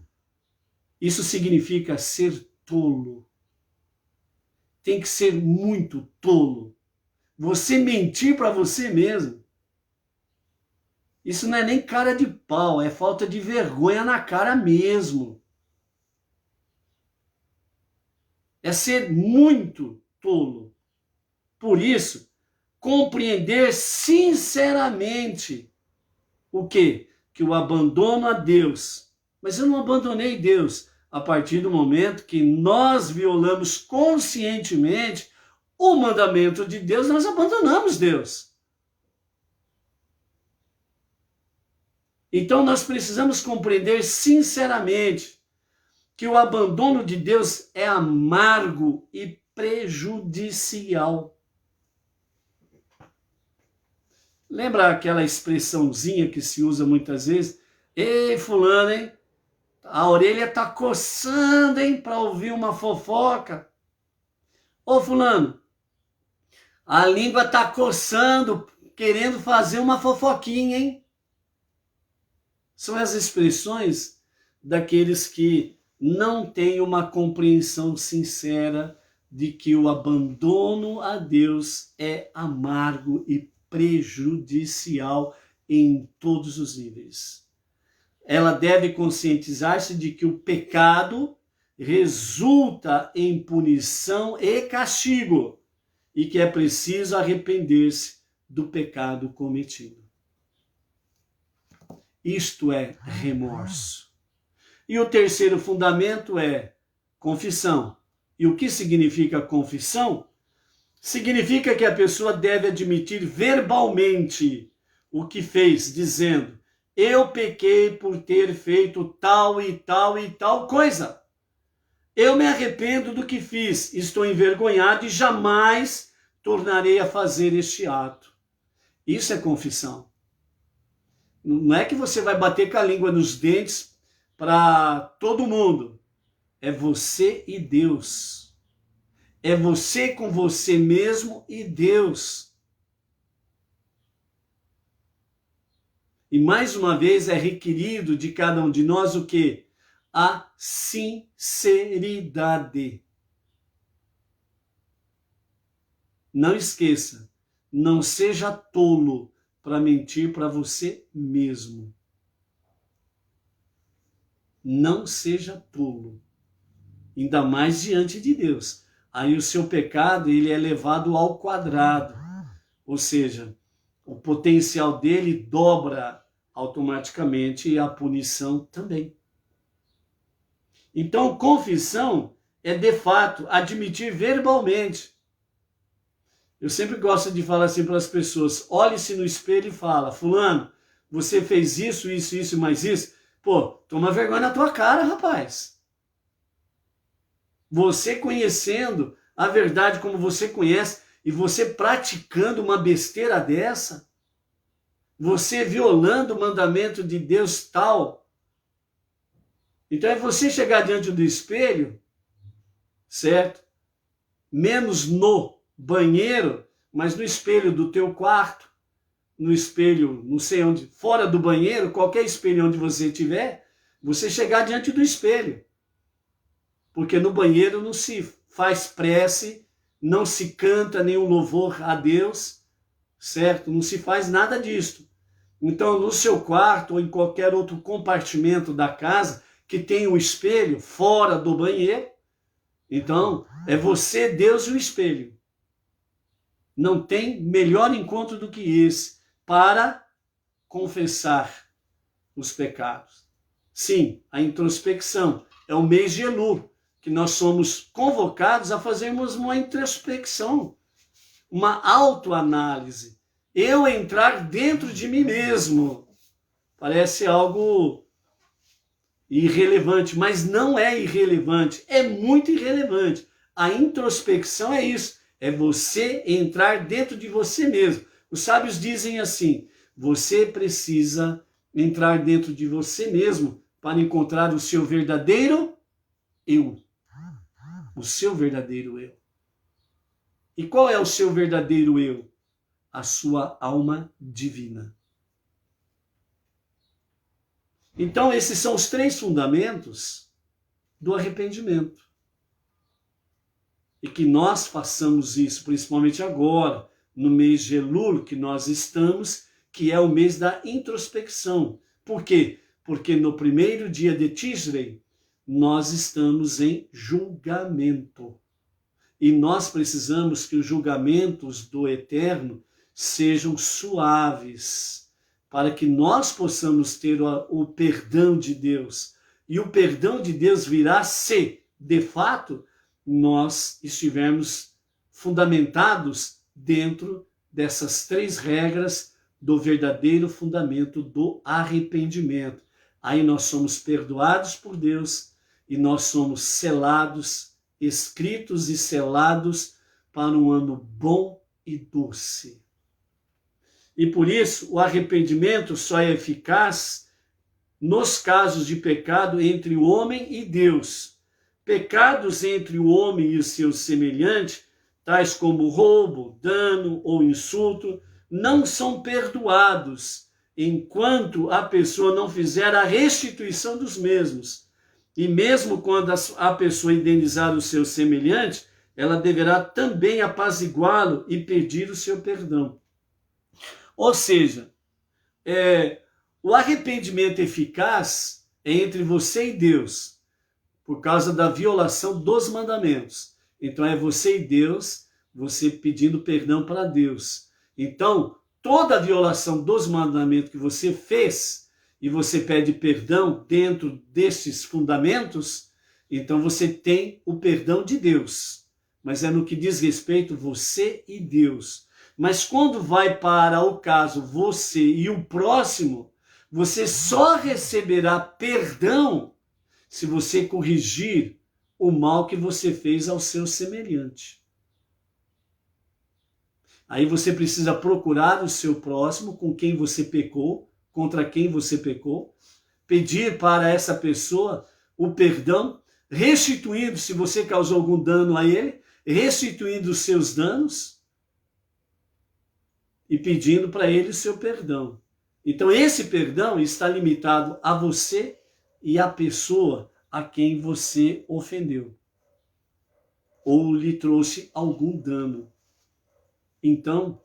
Speaker 1: Isso significa ser tolo. Tem que ser muito tolo. Você mentir para você mesmo. Isso não é nem cara de pau, é falta de vergonha na cara mesmo. É ser muito tolo. Por isso, compreender sinceramente o quê? Que o abandono a Deus. Mas eu não abandonei Deus a partir do momento que nós violamos conscientemente o mandamento de Deus, nós abandonamos Deus. Então nós precisamos compreender sinceramente que o abandono de Deus é amargo e prejudicial. Lembra aquela expressãozinha que se usa muitas vezes? Ei, fulano, hein? A orelha tá coçando, hein? Para ouvir uma fofoca. Ô, fulano, a língua tá coçando, querendo fazer uma fofoquinha, hein? São as expressões daqueles que não têm uma compreensão sincera de que o abandono a Deus é amargo e prejudicial em todos os níveis. Ela deve conscientizar-se de que o pecado resulta em punição e castigo e que é preciso arrepender-se do pecado cometido. Isto é remorso. E o terceiro fundamento é confissão. E o que significa confissão? Significa que a pessoa deve admitir verbalmente o que fez, dizendo, eu pequei por ter feito tal e tal e tal coisa. Eu me arrependo do que fiz, estou envergonhado e jamais tornarei a fazer este ato. Isso é confissão. Não é que você vai bater com a língua nos dentes para todo mundo. É você e Deus. É você com você mesmo e Deus. E mais uma vez é requerido de cada um de nós o quê? A sinceridade. Não esqueça, não seja tolo para mentir para você mesmo. Não seja tolo. Ainda mais diante de Deus. Aí o seu pecado ele é levado ao quadrado. Ou seja, o potencial dele dobra automaticamente e a punição também. Então, confissão é de fato admitir verbalmente. Eu sempre gosto de falar assim para as pessoas, olhe-se no espelho e fala, fulano, você fez isso, isso, isso e mais isso? Pô, toma vergonha na tua cara, rapaz. Você conhecendo a verdade como você conhece e você praticando uma besteira dessa, você violando o mandamento de Deus tal. Então é você chegar diante do espelho, certo? Menos no banheiro, mas no espelho do teu quarto, no espelho, não sei onde, fora do banheiro, qualquer espelho onde você estiver, você chegar diante do espelho. Porque no banheiro não se faz prece, não se canta nenhum louvor a Deus, certo? Não se faz nada disso. Então, no seu quarto ou em qualquer outro compartimento da casa que tem um espelho fora do banheiro, então é você, Deus e o espelho. Não tem melhor encontro do que esse para confessar os pecados. Sim, a introspecção é o mês de Elul, que nós somos convocados a fazermos uma introspecção, uma autoanálise. Eu entrar dentro de mim mesmo. Parece algo irrelevante, mas não é irrelevante, é muito irrelevante. A introspecção é isso, é você entrar dentro de você mesmo. Os sábios dizem assim, você precisa entrar dentro de você mesmo para encontrar o seu verdadeiro eu. O seu verdadeiro eu. E qual é o seu verdadeiro eu? A sua alma divina. Então, esses são os 3 fundamentos do arrependimento. E que nós façamos isso, principalmente agora, no mês de Elul, que nós estamos, que é o mês da introspecção. Por quê? Porque no primeiro dia de Tishrei, nós estamos em julgamento. E nós precisamos que os julgamentos do Eterno sejam suaves, para que nós possamos ter o perdão de Deus. E o perdão de Deus virá se, de fato, nós estivermos fundamentados dentro dessas 3 regras do verdadeiro fundamento do arrependimento. Aí nós somos perdoados por Deus e nós somos selados, escritos e selados para um ano bom e doce. E por isso o arrependimento só é eficaz nos casos de pecado entre o homem e Deus. Pecados entre o homem e o seu semelhante, tais como roubo, dano ou insulto, não são perdoados enquanto a pessoa não fizer a restituição dos mesmos. E mesmo quando a pessoa indenizar o seu semelhante, ela deverá também apaziguá-lo e pedir o seu perdão. Ou seja, o arrependimento eficaz é entre você e Deus, por causa da violação dos mandamentos. Então é você e Deus, você pedindo perdão para Deus. Então, toda violação dos mandamentos que você fez, e você pede perdão dentro desses fundamentos, então você tem o perdão de Deus. Mas é no que diz respeito você e Deus. Mas quando vai para o caso você e o próximo, você só receberá perdão se você corrigir o mal que você fez ao seu semelhante. Aí você precisa procurar o seu próximo com quem você pecou, contra quem você pecou, pedir para essa pessoa o perdão, restituindo, se você causou algum dano a ele, restituindo os seus danos e pedindo para ele o seu perdão. Então esse perdão está limitado a você e à pessoa a quem você ofendeu ou lhe trouxe algum dano. Então,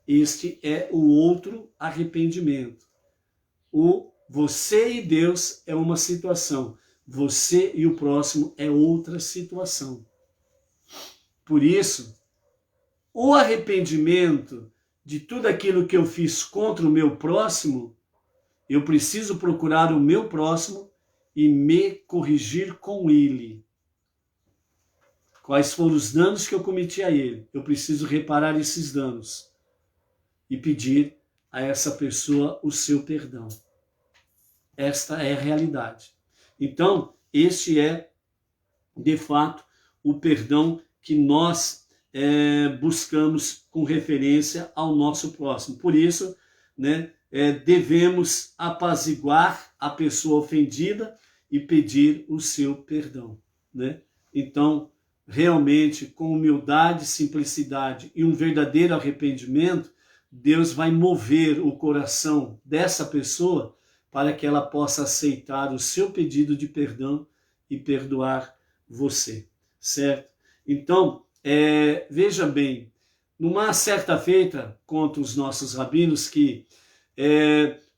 Speaker 1: este é o outro arrependimento. O você e Deus é uma situação, você e o próximo é outra situação. Por isso, o arrependimento de tudo aquilo que eu fiz contra o meu próximo, eu preciso procurar o meu próximo e me corrigir com ele. Quais foram os danos que eu cometi a ele? Eu preciso reparar esses danos e pedir a essa pessoa o seu perdão. Esta é a realidade. Então, este é, de fato, o perdão que nós buscamos com referência ao nosso próximo. Por isso, devemos apaziguar a pessoa ofendida e pedir o seu perdão. Então, realmente, com humildade, simplicidade e um verdadeiro arrependimento, Deus vai mover o coração dessa pessoa para que ela possa aceitar o seu pedido de perdão e perdoar você, certo? Então, veja bem, numa certa feita, contam os nossos rabinos que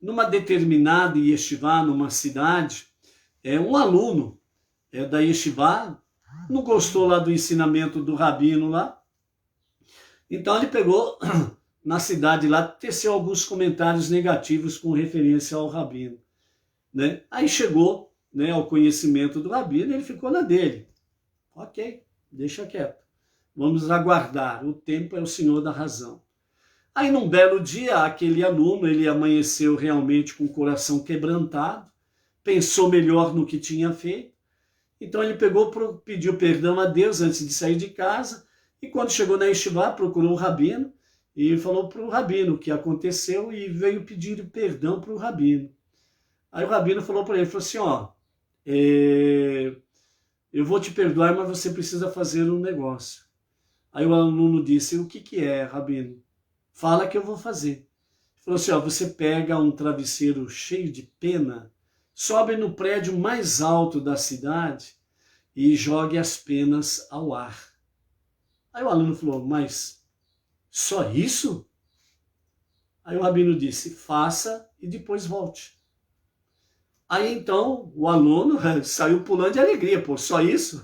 Speaker 1: numa determinada yeshivá, numa cidade, um aluno da yeshivá não gostou lá do ensinamento do rabino lá, então ele pegou na cidade lá, teceu alguns comentários negativos com referência ao rabino, né? Aí chegou, né, ao conhecimento do rabino, ele ficou na dele. Ok, deixa quieto. Vamos aguardar, o tempo é o senhor da razão. Aí num belo dia, aquele aluno, ele amanheceu realmente com o coração quebrantado, pensou melhor no que tinha feito, então ele pediu perdão a Deus antes de sair de casa, e quando chegou na yeshivá, procurou o rabino, e falou para o rabino o que aconteceu, e veio pedir perdão para o rabino. Aí o rabino falou para ele, falou assim, ó, eu vou te perdoar, mas você precisa fazer um negócio. Aí o aluno disse, o que é, rabino? Fala que eu vou fazer. Ele falou assim, ó, você pega um travesseiro cheio de pena, sobe no prédio mais alto da cidade e jogue as penas ao ar. Aí o aluno falou, mas só isso? Aí o rabino disse, faça e depois volte. Aí então o aluno saiu pulando de alegria, pô, só isso?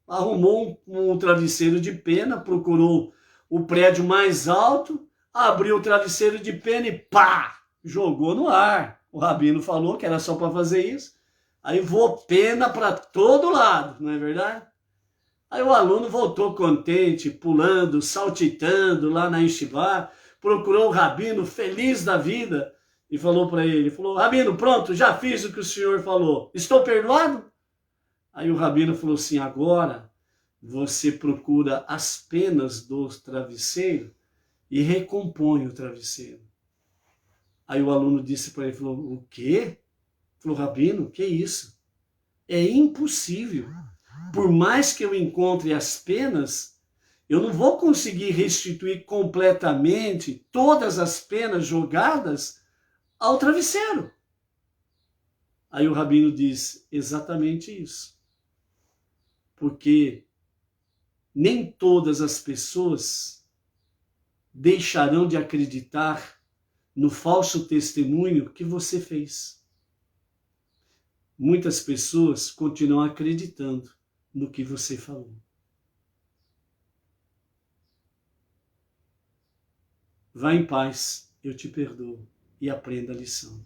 Speaker 1: Arrumou um travesseiro de pena, procurou o prédio mais alto, abriu o travesseiro de pena e pá, jogou no ar. O rabino falou que era só para fazer isso. Aí voou pena para todo lado, não é verdade? Aí o aluno voltou contente, pulando, saltitando lá na yeshivá, procurou o rabino feliz da vida e falou para ele, falou, rabino, pronto, já fiz o que o senhor falou, estou perdoado? Aí o rabino falou assim, agora você procura as penas do travesseiro e recompõe o travesseiro. Aí o aluno disse para ele, falou, o quê? Falou, rabino, o que é isso? É impossível. Por mais que eu encontre as penas, eu não vou conseguir restituir completamente todas as penas jogadas ao travesseiro. Aí o rabino diz, exatamente isso. Porque nem todas as pessoas deixarão de acreditar no falso testemunho que você fez. Muitas pessoas continuam acreditando no que você falou. Vá em paz, eu te perdoo, e aprenda a lição.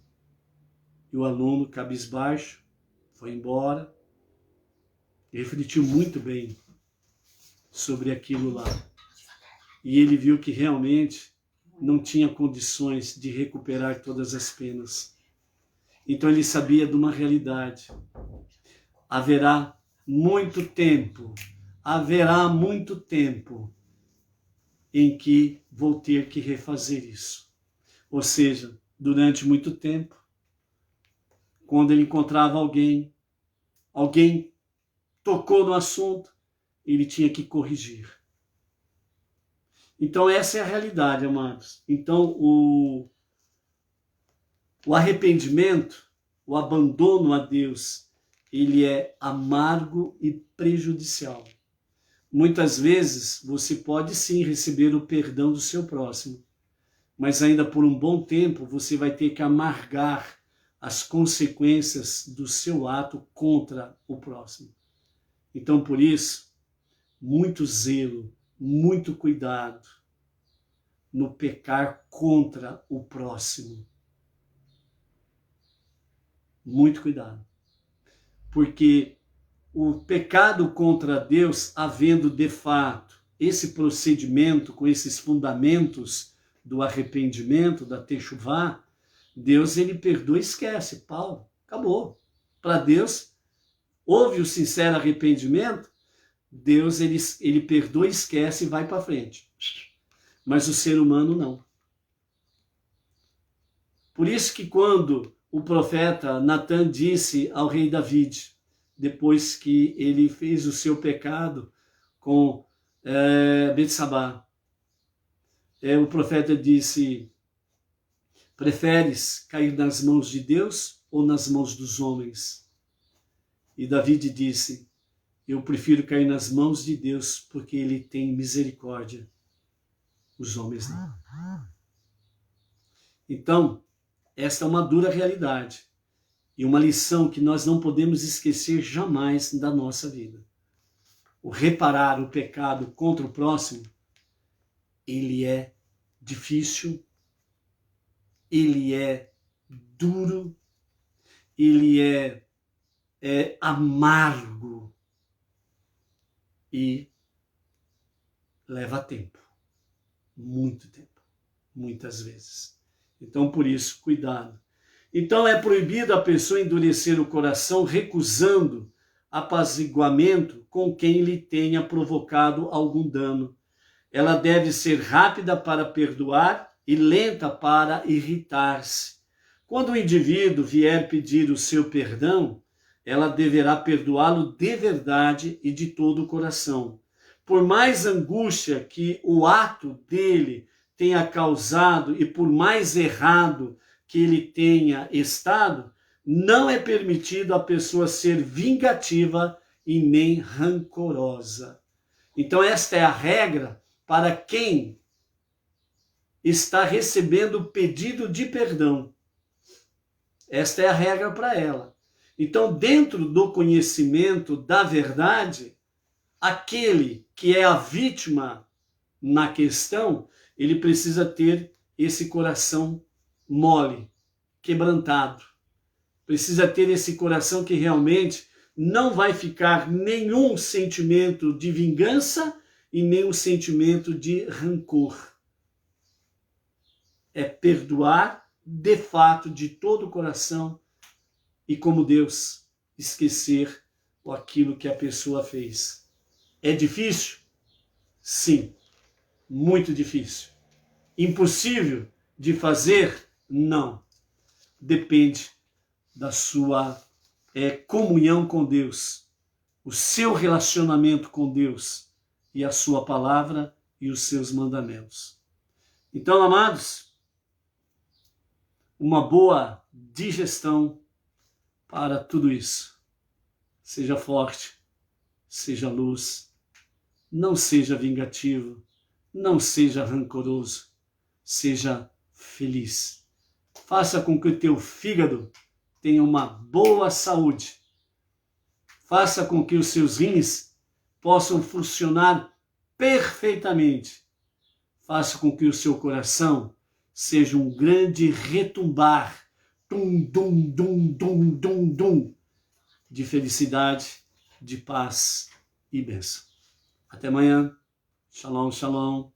Speaker 1: E o aluno, cabisbaixo, foi embora, refletiu muito bem sobre aquilo lá. E ele viu que realmente não tinha condições de recuperar todas as penas. Então ele sabia de uma realidade. Haverá muito tempo em que vou ter que refazer isso. Ou seja, durante muito tempo, quando ele encontrava alguém tocou no assunto, ele tinha que corrigir. Então essa é a realidade, amados. Então o arrependimento, o abandono a Deus, ele é amargo e prejudicial. Muitas vezes você pode sim receber o perdão do seu próximo, mas ainda por um bom tempo você vai ter que amargar as consequências do seu ato contra o próximo. Então por isso, muito zelo, muito cuidado no pecar contra o próximo. Muito cuidado. Porque o pecado contra Deus, havendo de fato esse procedimento com esses fundamentos do arrependimento, da techuvá, Deus ele perdoa e esquece. Paulo, acabou. Para Deus, houve o sincero arrependimento, Deus ele perdoa, esquece e vai para frente. Mas o ser humano não. Por isso que quando o profeta Natan disse ao rei David, depois que ele fez o seu pecado com Betsabá, o profeta disse, preferes cair nas mãos de Deus ou nas mãos dos homens? E David disse, eu prefiro cair nas mãos de Deus, porque Ele tem misericórdia. Os homens não. Então, esta é uma dura realidade e uma lição que nós não podemos esquecer jamais da nossa vida. O reparar o pecado contra o próximo, ele é difícil, ele é duro, ele é amargo e leva tempo, muito tempo, muitas vezes. Então, por isso, cuidado. Então, é proibido a pessoa endurecer o coração, recusando apaziguamento com quem lhe tenha provocado algum dano. Ela deve ser rápida para perdoar e lenta para irritar-se. Quando o indivíduo vier pedir o seu perdão, ela deverá perdoá-lo de verdade e de todo o coração. Por mais angústia que o ato dele tenha causado e por mais errado que ele tenha estado, não é permitido a pessoa ser vingativa e nem rancorosa. Então esta é a regra para quem está recebendo o pedido de perdão. Esta é a regra para ela. Então, dentro do conhecimento da verdade, aquele que é a vítima na questão, ele precisa ter esse coração mole, quebrantado. Precisa ter esse coração que realmente não vai ficar nenhum sentimento de vingança e nenhum sentimento de rancor. É perdoar de fato, de todo o coração, e como Deus, esquecer aquilo que a pessoa fez. É difícil? Sim, muito difícil. Impossível de fazer? Não. Depende da sua comunhão com Deus, o seu relacionamento com Deus e a sua palavra e os seus mandamentos. Então, amados, uma boa digestão para tudo isso. Seja forte, seja luz, não seja vingativo, não seja rancoroso, seja feliz. Faça com que o teu fígado tenha uma boa saúde. Faça com que os seus rins possam funcionar perfeitamente. Faça com que o seu coração seja um grande retumbar, dum, dum, dum, dum, dum, dum, de felicidade, de paz e bênção. Até amanhã. Shalom, shalom.